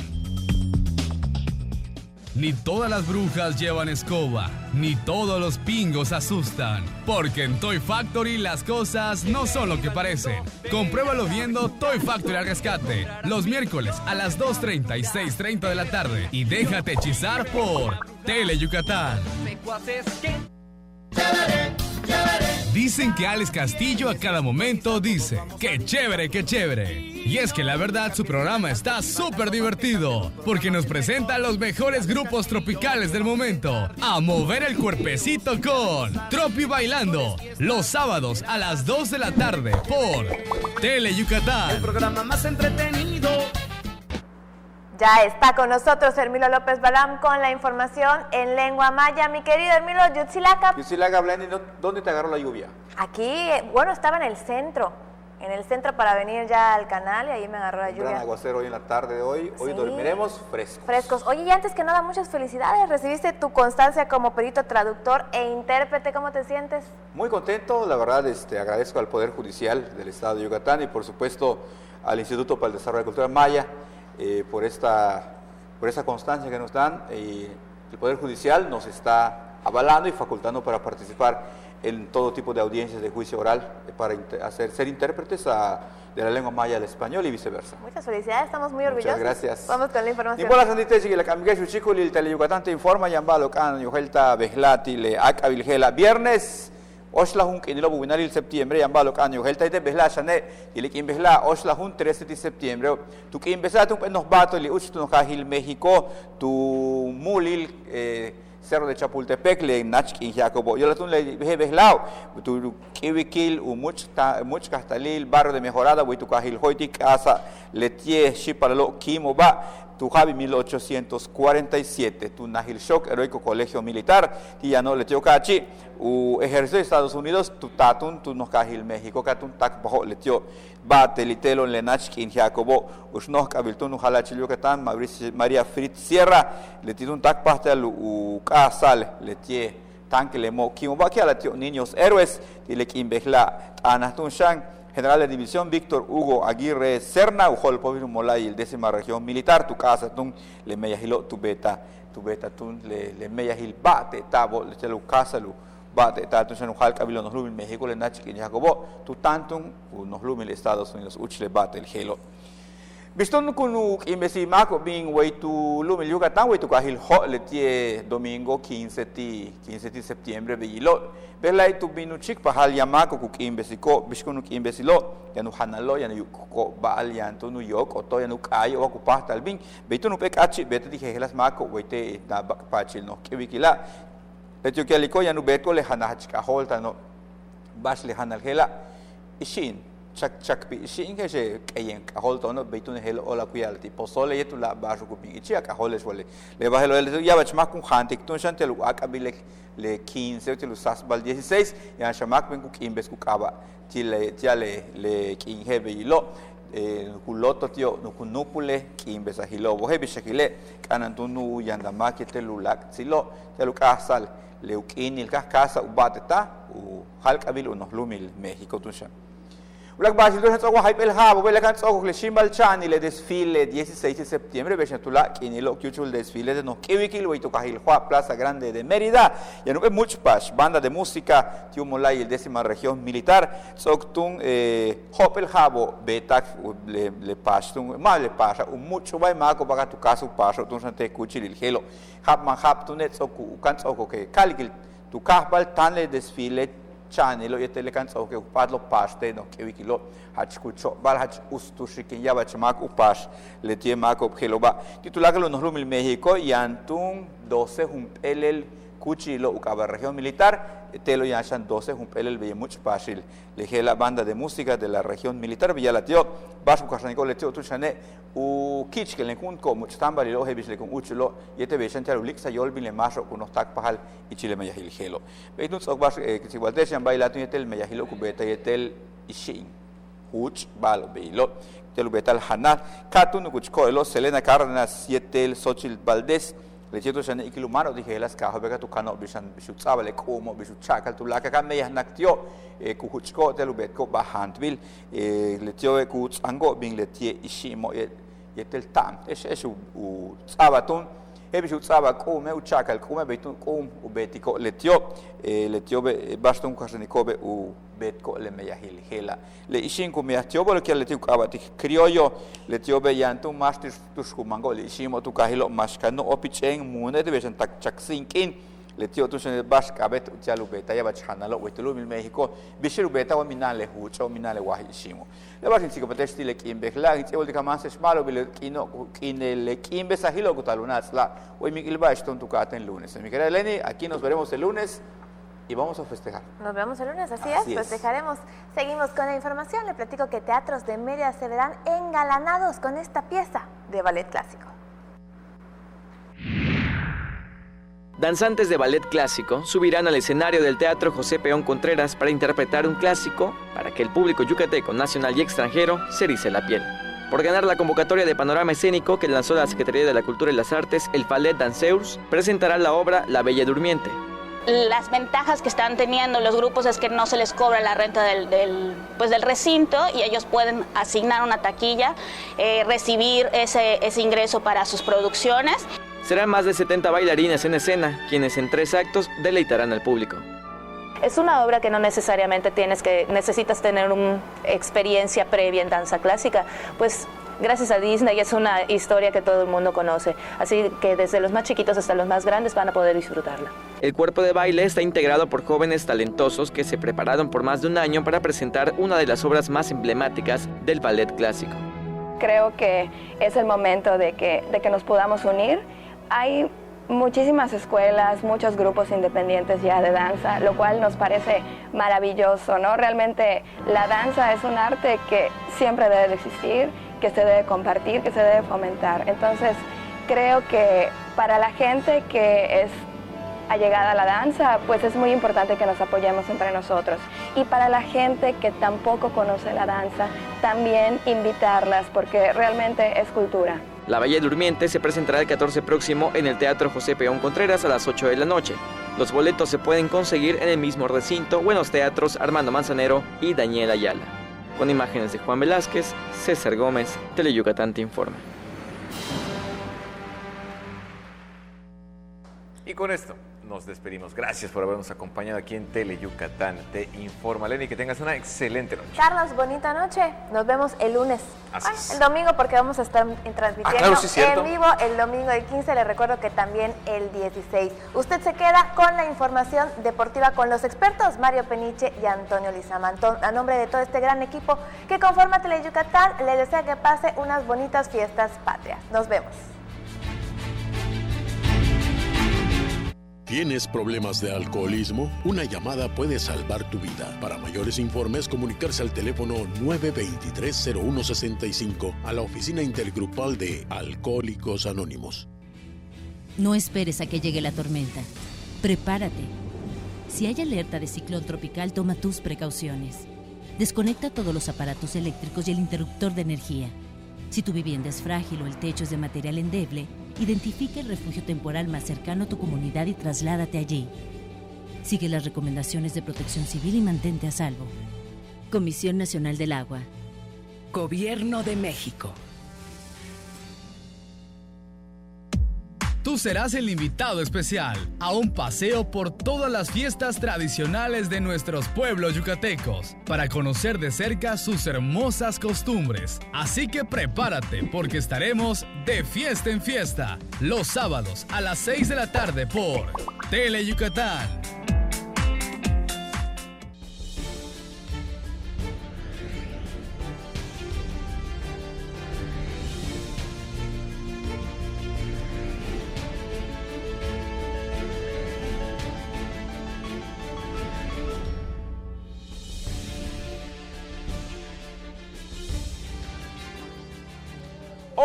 Ni todas las brujas llevan escoba, ni todos los pingos asustan, porque en Toy Factory las cosas no son lo que parecen. Compruébalo viendo Toy Factory al rescate, los miércoles a las 2:30 y 6:30 de la tarde, y déjate hechizar por Tele Yucatán. Dicen que Alex Castillo a cada momento dice, ¡qué chévere, qué chévere! Y es que la verdad su programa está súper divertido, porque nos presenta los mejores grupos tropicales del momento, a mover el cuerpecito con Tropi Bailando, los sábados a las 2 de la tarde por Tele Yucatán. El programa más entretenido. Ya está con nosotros Hermilo López Balam con la información en lengua maya. Mi querido Hermilo, Yutzilaca. Yutzilaca, Blendy, ¿dónde te agarró la lluvia? Aquí, bueno, estaba en el centro para venir ya al canal y ahí me agarró la lluvia. Gran aguacero hoy en la tarde de hoy. Hoy sí. Dormiremos frescos. Oye, y antes que nada, muchas felicidades. Recibiste tu constancia como perito traductor e intérprete. ¿Cómo te sientes? Muy contento, la verdad, agradezco al Poder Judicial del Estado de Yucatán y por supuesto al Instituto para el Desarrollo de la Cultura Maya por esta constancia que nos dan. El Poder Judicial nos está avalando y facultando para participar en todo tipo de audiencias de juicio oral para ser intérpretes de la lengua maya al español y viceversa. Muchas felicidades, estamos muy orgullosos. Muchas gracias. Vamos con la información. Nipola Sandite, y la camiga Chuchico, el Teleyucatán te informa, Yambalo, Can, Yujelta, Beslati, Le Acabilgela, viernes. Oslahun kinilo bubinaril septiembre yambalo kan yuhelta ite behla shane ilikin behla oslahun 13 de septiembre tu kin besa tu nos bato li uch tu no kahil México tu mulil Cerro de Chapultepec le nachkin Jacobo yo la tun le behlao tu kiwikil u much castalil barrio de Mejorada wi tu kahil hoiti casa letie shipalo kimoba tu Javi 1847, tu Nahil Shock, heroico colegio militar, que ya no le dio cachi, u ejército de Estados Unidos, tu Tatun, tu Nojahil México, Catun Tak Bajo le dio bate, litelo, lenachkin, Jacobo, usnoh Cabiltun, Ujalachi, Yucatán, María Fritz Sierra, le dio un tak pastel, u Casal, le tie, tanque le mo, Kimoba, que a la tío niños héroes, y le Kimbehla, Anatun Shang, General de División Víctor Hugo Aguirre Serna, Ujol Povino Molay, el 10ª Región Militar, tu casa, tun, le meyahilo, tu beta, tun, le meyahil, bate, tabo, le chelu casa, lu, bate, tatu, se nujal, cabilo, nos lumil, México, le nachi, que Jacobo, tu tantun, nos lumil, Estados Unidos, uchle, bate, el gelo. Biston kunuk imbesimako bing way tu lumil Yucatán, way tu kahil ho, le tie domingo 15 de septiembre, villilo. Belay tu binu chik pahal yamako kuk imbesiko, bishkunuk imbesilo, yanu hanalo, yanu yuko baal yanto New York, oto yanu kayo, wakupah talbing, beito nu pekachi, beta di helas mako, wayte na bakpachil no, kiwikila. Letio kialiko yanu beto le hanahachika holta no, bash le hanalhela, ishin. Chak pi shin ke je kayen kahol tono beitun hel ola kuyalti posole yetu la bajo ku pingi chia kahol swale le bahelo le ya bachma kun khantik tun shan telu akabile le 15 telu sasbal 16 ya shamak ben ku kimbes ku kaba tile le kin hebilo kuloto tio no kunupule kimbes ahilo bo hebi shakile kanantunu yandama ke telu lak silo telu kasal le ukinil casa ubateta u halkabil unos lumil México tun shan Ulag basil doon sa hype el habo, belakan sa le shimbal chani le desfile 16 de septiembre, beshatula kinilo kyuchul desfile de no kiwikil way to kahil Plaza Grande de Mérida, ya no much pash, banda de música, tiu molay el 10ª Región Militar, soktun hop el habo betak le pastung, mal le pasha, mucho bay mako baga tu caso pasho tun sante kuchil el helo, hap man hap tunet soku kan soko ke kalikil tu kahbal tan le desfile Chani lo yete le canso que upadlo paste no que wikilo hach kucho bal hach ustushikin ya bachmak upash le tie mak objeloba titulakalo nos lumil México y antun 12 un pelel Cuchi lo ucaba región militar, telo yachan 12 jumpel el veía mucho fácil. Le la banda de música de la región militar, vía la tío, vas a buscar le tío tu chané, u kich que le junco mucho tambal y lo heavy le con uchulo, y te veían char ulixa y olvin le maso con tak pahal y chile mayahil gelo. Veis no sok vas que si igual decían baila tu yetel mayahilo cubeta yetel ishin, uch balo beilo. Telo betal hanal, katun kuchko elo Selena Cárdenas yetel Xochitl Valdés. Le chiedo se ne ikilumano dije las cajas bega tu cano bisan bisutsaba le como bisuchakal tu la ka me naktio ku huchko telu betko bahantvil le tio ku ango bin le tie ishimo yetel tam es u sabatun e bisutsaba come uchakal come betun u betiko le tio baston kasnikobe u betko le meyahil hela le ishin ku me tio bolo que le tio abati criollo le tio be yantu master tus kumango le ishimo tu kahilo maskano opichen mune de besan tak chaksinkin le tio tu se baskabet uchalu beta ya bachanalo wetulu mil México bishiru beta wa minale hucho minale wahi ishimo le basin sikopatesti le kimbe la tio de kamas smalo bile kino kinele kimbe sahilo kutalunasla hoy Miguel Baston tu katen lunes mi querida Eleni aquí nos veremos el lunes y vamos a festejar. Nos vemos el lunes, así es, festejaremos. Seguimos con la información, le platico que teatros de Mérida se verán engalanados con esta pieza de ballet clásico. Danzantes de ballet clásico subirán al escenario del Teatro José Peón Contreras para interpretar un clásico para que el público yucateco, nacional y extranjero se erice la piel. Por ganar la convocatoria de panorama escénico que lanzó la Secretaría de la Cultura y las Artes, el Ballet Danseurs presentará la obra La Bella Durmiente. Las ventajas que están teniendo los grupos es que no se les cobra la renta del recinto y ellos pueden asignar una taquilla, recibir ese ingreso para sus producciones. Serán más de 70 bailarines en escena, quienes en 3 actos deleitarán al público. Es una obra que no necesariamente necesitas tener una experiencia previa en danza clásica, pues gracias a Disney es una historia que todo el mundo conoce, así que desde los más chiquitos hasta los más grandes van a poder disfrutarla. El cuerpo de baile está integrado por jóvenes talentosos que se prepararon por más de un año para presentar una de las obras más emblemáticas del ballet clásico. Creo que es el momento de que nos podamos unir. Hay muchísimas escuelas, muchos grupos independientes ya de danza, lo cual nos parece maravilloso, ¿no? Realmente la danza es un arte que siempre debe de existir, que se debe compartir, que se debe fomentar. Entonces, creo que para la gente que es allegada a la danza, pues es muy importante que nos apoyemos entre nosotros. Y para la gente que tampoco conoce la danza, también invitarlas, porque realmente es cultura. La Bella Durmiente se presentará el 14 próximo en el Teatro José Peón Contreras a las 8 de la noche. Los boletos se pueden conseguir en el mismo recinto o en los teatros Armando Manzanero y Daniel Ayala. Con imágenes de Juan Velázquez, César Gómez, Teleyucatán te informa. Y con esto nos despedimos. Gracias por habernos acompañado aquí en Teleyucatán te informa. Lenny, que tengas una excelente noche. Carlos, bonita noche. Nos vemos el lunes. El domingo, porque vamos a estar transmitiendo claro, sí, en vivo el domingo el 15. Les recuerdo que también el 16. Usted se queda con la información deportiva con los expertos Mario Peniche y Antonio Lizamantón. A nombre de todo este gran equipo que conforma Teleyucatán, les desea que pase unas bonitas fiestas patrias. Nos vemos. ¿Tienes problemas de alcoholismo? Una llamada puede salvar tu vida. Para mayores informes, comunicarse al teléfono 923-0165 a la oficina intergrupal de Alcohólicos Anónimos. No esperes a que llegue la tormenta. Prepárate. Si hay alerta de ciclón tropical, toma tus precauciones. Desconecta todos los aparatos eléctricos y el interruptor de energía. Si tu vivienda es frágil o el techo es de material endeble, identifica el refugio temporal más cercano a tu comunidad y trasládate allí. Sigue las recomendaciones de Protección Civil y mantente a salvo. Comisión Nacional del Agua. Gobierno de México. Tú serás el invitado especial a un paseo por todas las fiestas tradicionales de nuestros pueblos yucatecos para conocer de cerca sus hermosas costumbres. Así que prepárate porque estaremos de fiesta en fiesta los sábados a las 6 de la tarde por Teleyucatán.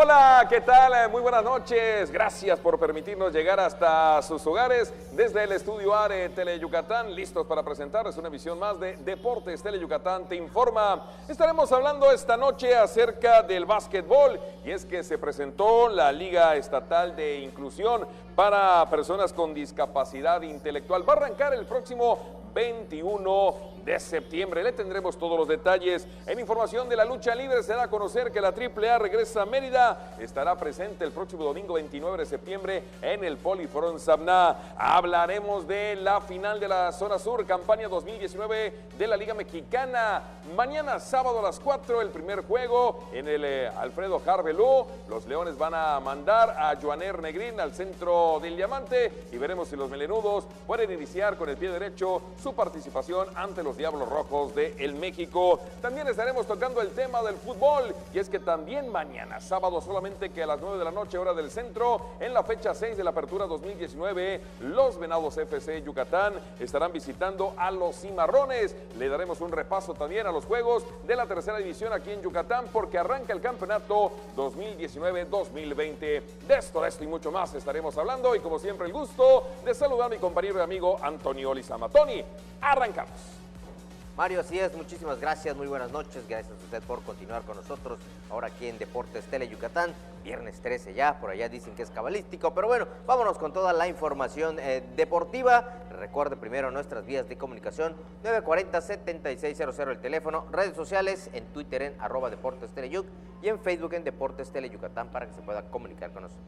Hola, ¿qué tal? Muy buenas noches. Gracias por permitirnos llegar hasta sus hogares desde el estudio A de Teleyucatán, listos para presentarles una emisión más de Deportes. Teleyucatán te informa. Estaremos hablando esta noche acerca del básquetbol, y es que se presentó la Liga Estatal de Inclusión para personas con discapacidad intelectual. Va a arrancar el próximo 21 de septiembre. Le tendremos todos los detalles. En información de la lucha libre se da a conocer que la AAA regresa a Mérida. Estará presente el próximo domingo 29 de septiembre en el Poliforum Sabna. Hablaremos de la final de la Zona Sur, campaña 2019 de la Liga Mexicana. Mañana sábado a las 4 el primer juego en el Alfredo Jarbelú. Los Leones van a mandar a Joaner Negrín al centro del Diamante y veremos si los melenudos pueden iniciar con el pie derecho su participación ante los Diablos Rojos de el México. También estaremos tocando el tema del fútbol, y es que también mañana sábado, solamente que a las 9 de la noche hora del centro, en la fecha 6 de la apertura 2019, los Venados FC Yucatán estarán visitando a los Cimarrones. Le daremos un repaso también a los juegos de la tercera división aquí en Yucatán, porque arranca el campeonato 2019-2020. De esto y mucho más estaremos hablando, y como siempre el gusto de saludar a mi compañero y amigo Antonio Lizama. Tony, arrancamos. Mario, así es, muchísimas gracias, muy buenas noches, gracias a usted por continuar con nosotros ahora aquí en Deportes Teleyucatán, viernes 13 ya, por allá dicen que es cabalístico, pero bueno, vámonos con toda la información deportiva. Recuerde primero nuestras vías de comunicación, 940-7600 el teléfono, redes sociales, en Twitter en @Deportes Teleyuc y en Facebook en Deportes Teleyucatán para que se pueda comunicar con nosotros.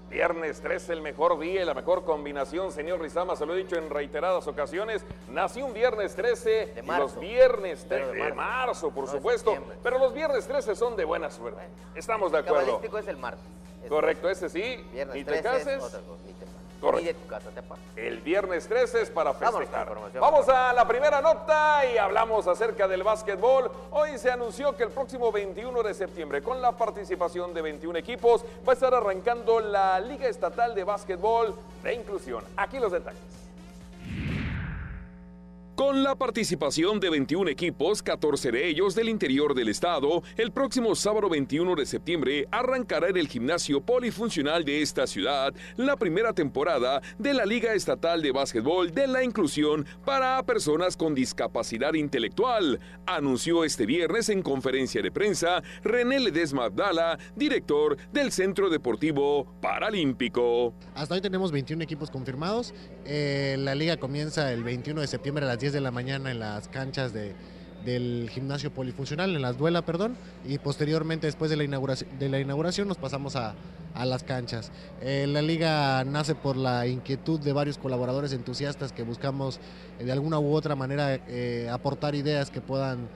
Viernes 13, el mejor día y la mejor combinación, señor Rizama, se lo he dicho en reiteradas ocasiones. Nació un viernes 13 de marzo, y los viernes de marzo, por supuesto. Pero los viernes 13 son de buena suerte. Estamos de acuerdo. El cabalístico es el martes. Correcto, ese sí. Viernes ni 13 te cases. es otra cosa, ni te pases. Correcto. Ni de tu casa te pases. El viernes 13 es para festejar. Vamos a la primera nota y hablamos acerca del básquetbol. Hoy se anunció que el próximo 21 de septiembre, con la participación de 21 equipos, va a estar arrancando la Liga Estatal de Básquetbol de Inclusión. Aquí los detalles. Con la participación de 21 equipos, 14 de ellos del interior del estado, el próximo sábado 21 de septiembre arrancará en el gimnasio polifuncional de esta ciudad la primera temporada de la Liga Estatal de Básquetbol de la Inclusión para personas con discapacidad intelectual, anunció este viernes en conferencia de prensa René Ledesma Abdala, director del Centro Deportivo Paralímpico. Hasta hoy tenemos 21 equipos confirmados. La liga comienza el 21 de septiembre a las 10 de la mañana en las canchas del gimnasio polifuncional, en las Duela, y posteriormente, después de la inauguración, nos pasamos a las canchas. La liga nace por la inquietud de varios colaboradores entusiastas que buscamos de alguna u otra manera aportar ideas que puedan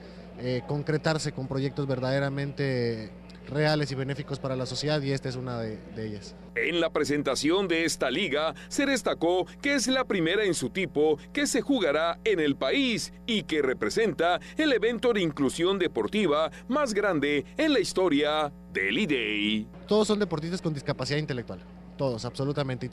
concretarse con proyectos verdaderamente reales y benéficos para la sociedad, y esta es una de ellas. En la presentación de esta liga se destacó que es la primera en su tipo que se jugará en el país y que representa el evento de inclusión deportiva más grande en la historia del IDEI. Todos son deportistas con discapacidad intelectual. Todos, absolutamente. Y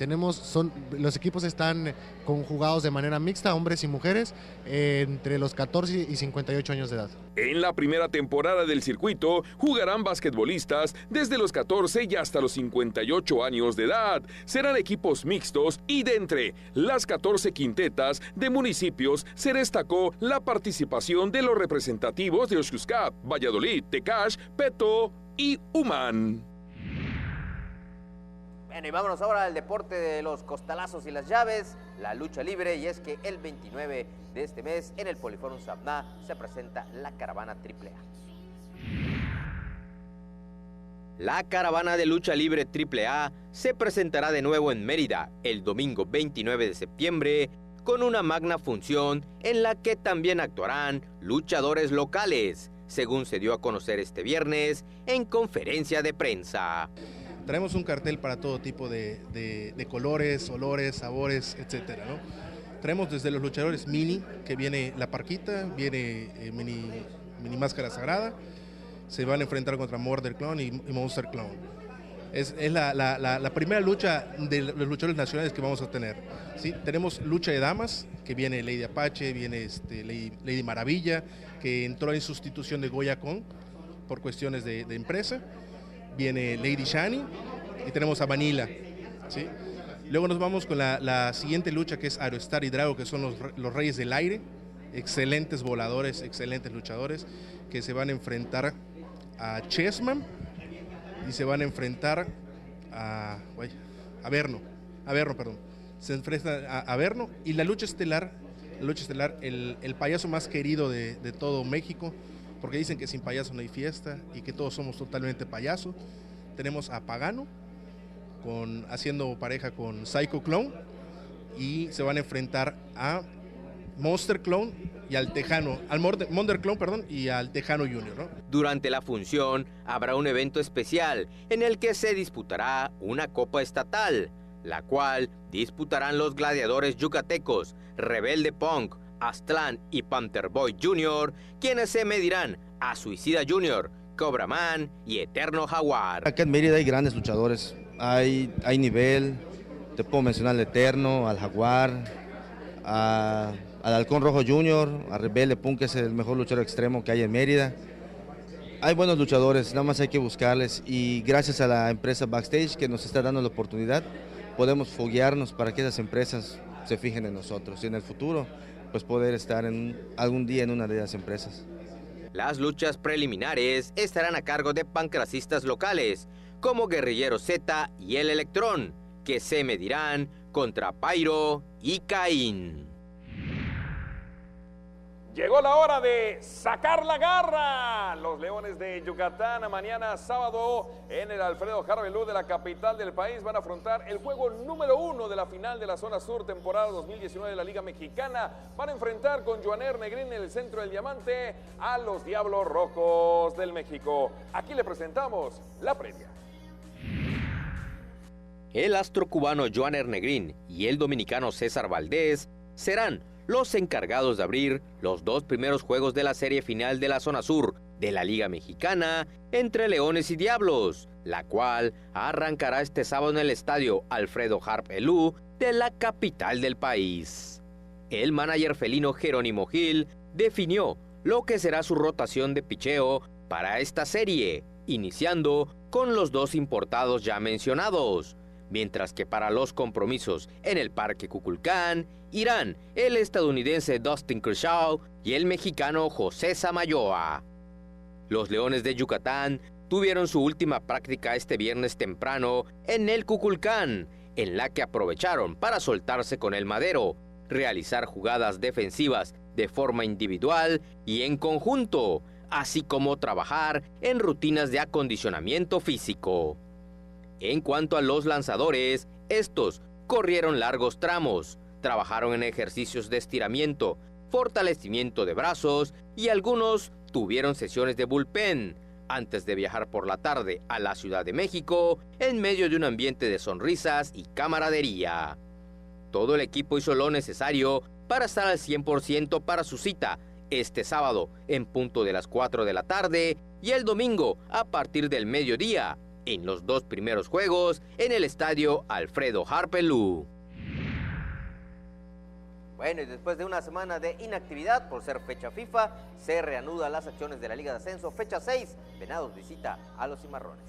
los equipos están conjugados de manera mixta, hombres y mujeres, entre los 14 y 58 años de edad. En la primera temporada del circuito jugarán basquetbolistas desde los 14 y hasta los 58 años de edad. Serán equipos mixtos y de entre las 14 quintetas de municipios se destacó la participación de los representativos de Oxuscap, Valladolid, Tecash, Peto y Humán. Bueno, y vámonos ahora al deporte de los costalazos y las llaves, la lucha libre, y es que el 29 de este mes en el Poliforum Sabna se presenta la Caravana AAA. La Caravana de Lucha Libre AAA se presentará de nuevo en Mérida el domingo 29 de septiembre con una magna función en la que también actuarán luchadores locales, según se dio a conocer este viernes en conferencia de prensa. Traemos un cartel para todo tipo de colores, olores, sabores, etcétera, ¿no? Traemos desde los luchadores mini, que viene la Parquita, viene mini Máscara Sagrada, se van a enfrentar contra Murder Clown y Monster Clown. Es la primera lucha de los luchadores nacionales que vamos a tener, ¿sí? Tenemos lucha de damas, que viene Lady Apache, viene Lady Maravilla, que entró en sustitución de Goya Kong por cuestiones de empresa. viene Lady Shani y tenemos a Vanilla, ¿sí? Luego nos vamos con la siguiente lucha, que es Aerostar y Drago, que son los reyes del aire, excelentes voladores, excelentes luchadores, que se van a enfrentar a Chessman y se van a enfrentar a Averno, perdón. Se enfrentan a Averno y la lucha estelar, el payaso más querido de todo México, porque dicen que sin payaso no hay fiesta y que todos somos totalmente payasos. Tenemos a Pagano haciendo pareja con Psycho Clown y se van a enfrentar a Monster Clown y al Tejano, Monster Clown, perdón, y al Tejano Junior, ¿no? Durante la función habrá un evento especial en el que se disputará una copa estatal, la cual disputarán los gladiadores yucatecos, Rebelde Punk, Aztlán y Panther Boy Jr., quienes se medirán a Suicida Jr., Cobra Man y Eterno Jaguar. Acá en Mérida hay grandes luchadores, hay nivel, te puedo mencionar al Eterno, al Jaguar, al Halcón Rojo Jr., a Rebelde Punk, que es el mejor luchador extremo que hay en Mérida. Hay buenos luchadores, nada más hay que buscarles, y gracias a la empresa Backstage que nos está dando la oportunidad, podemos foguearnos para que esas empresas se fijen en nosotros y en el futuro pues poder estar algún día en una de esas empresas. Las luchas preliminares estarán a cargo de pancracistas locales, como Guerrillero Z y El Electrón, que se medirán contra Pyro y Caín. Llegó la hora de sacar la garra. Los Leones de Yucatán mañana sábado en el Alfredo Harpelú de la capital del país van a afrontar el juego número 1 de la final de la zona sur temporada 2019 de la Liga Mexicana. Van a enfrentar con Joaner Negrín en el centro del diamante a los Diablos Rojos del México. Aquí le presentamos la previa. El astro cubano Joaner Negrín y el dominicano César Valdés serán los encargados de abrir los 2 primeros juegos de la serie final de la zona sur de la Liga Mexicana entre Leones y Diablos, la cual arrancará este sábado en el estadio Alfredo Harpelú de la capital del país. El manager felino Jerónimo Gil definió lo que será su rotación de picheo para esta serie, iniciando con los 2 importados ya mencionados, mientras que para los compromisos en el Parque Cuculcán irán el estadounidense Dustin Kershaw y el mexicano José Samayoa. Los Leones de Yucatán tuvieron su última práctica este viernes temprano en el Cuculcán, en la que aprovecharon para soltarse con el madero, realizar jugadas defensivas de forma individual y en conjunto, así como trabajar en rutinas de acondicionamiento físico. En cuanto a los lanzadores, estos corrieron largos tramos, trabajaron en ejercicios de estiramiento, fortalecimiento de brazos y algunos tuvieron sesiones de bullpen antes de viajar por la tarde a la Ciudad de México en medio de un ambiente de sonrisas y camaradería. Todo el equipo hizo lo necesario para estar al 100% para su cita este sábado en punto de las 4 de la tarde y el domingo a partir del mediodía en los 2 primeros juegos en el estadio Alfredo Harpelú. Bueno, y después de una semana de inactividad por ser fecha FIFA, se reanudan las acciones de la Liga de Ascenso. Fecha 6, Venados visita a los Cimarrones.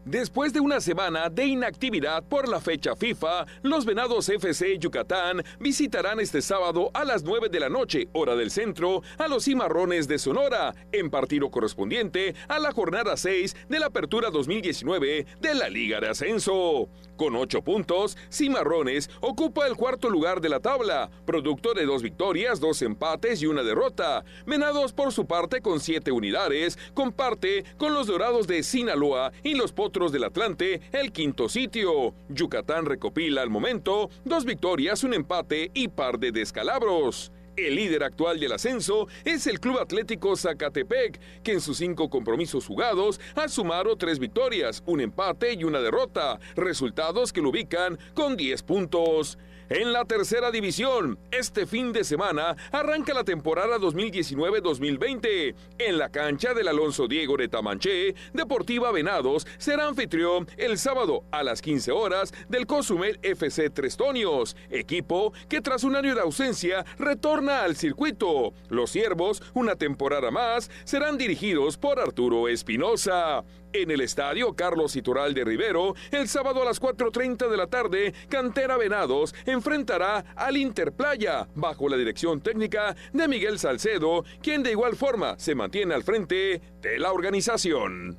Después de una semana de inactividad por la fecha FIFA, los Venados FC Yucatán visitarán este sábado a las 9 de la noche, hora del centro, a los Cimarrones de Sonora, en partido correspondiente a la jornada 6 de la Apertura 2019 de la Liga de Ascenso. Con 8 puntos, Cimarrones ocupa el 4º lugar de la tabla, producto de 2 victorias, 2 empates y 1 derrota. Venados, por su parte, con 7 unidades, comparte con los Dorados de Sinaloa y los Potros del Atlante el 5º sitio. Yucatán recopila al momento 2 victorias, 1 empate y par de descalabros. El líder actual del ascenso es el Club Atlético Zacatepec, que en sus 5 compromisos jugados ha sumado 3 victorias, 1 empate y 1 derrota, resultados que lo ubican con 10 puntos. En la tercera división, este fin de semana arranca la temporada 2019-2020. En la cancha del Alonso Diego de Tamanché, Deportiva Venados será anfitrión el sábado a las 15 horas del Cozumel FC Trestonios, equipo que tras un año de ausencia retorna al circuito. Los Ciervos, una temporada más, serán dirigidos por Arturo Espinosa. En el estadio Carlos Iturralde Rivero, el sábado a las 4:30 de la tarde, Cantera Venados enfrentará al Interplaya, bajo la dirección técnica de Miguel Salcedo, quien de igual forma se mantiene al frente de la organización.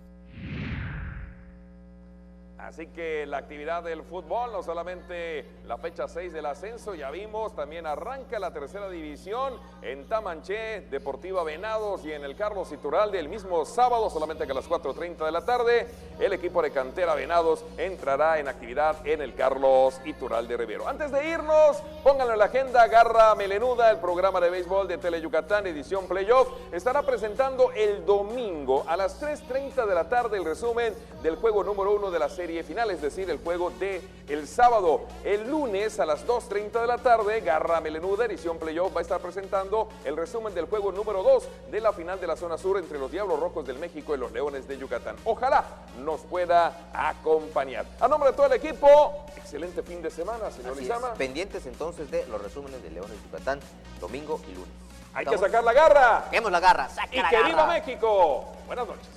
Así que la actividad del fútbol, no solamente la fecha 6 del ascenso, ya vimos, también arranca la tercera división en Tamanché, Deportiva Venados, y en el Carlos Iturralde el mismo sábado, solamente que a las 4:30 de la tarde, el equipo de Cantera Venados entrará en actividad en el Carlos Iturralde Rivero. Antes de irnos, pónganlo en la agenda, Garra Melenuda, el programa de béisbol de Tele Yucatán, edición Playoff, estará presentando el domingo a las 3:30 de la tarde el resumen del juego número 1 de la serie final, es decir, el juego de el sábado. El lunes a las 2:30 de la tarde, Garra Melenuda, edición Playoff, va a estar presentando el resumen del juego número 2 de la final de la zona sur entre los Diablos Rojos del México y los Leones de Yucatán. Ojalá nos pueda acompañar. A nombre de todo el equipo, excelente fin de semana, señor Lizama. Pendientes entonces de los resúmenes de Leones de Yucatán, domingo y lunes. Hay que sacar la garra. Saquemos la garra, y que viva México. Buenas noches.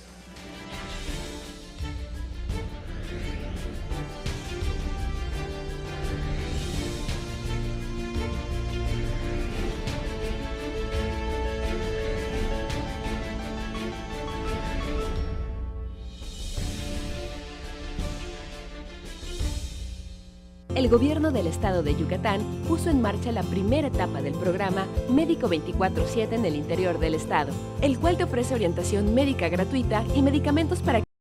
El gobierno del estado de Yucatán puso en marcha la primera etapa del programa Médico 24/7 en el interior del estado, el cual te ofrece orientación médica gratuita y medicamentos para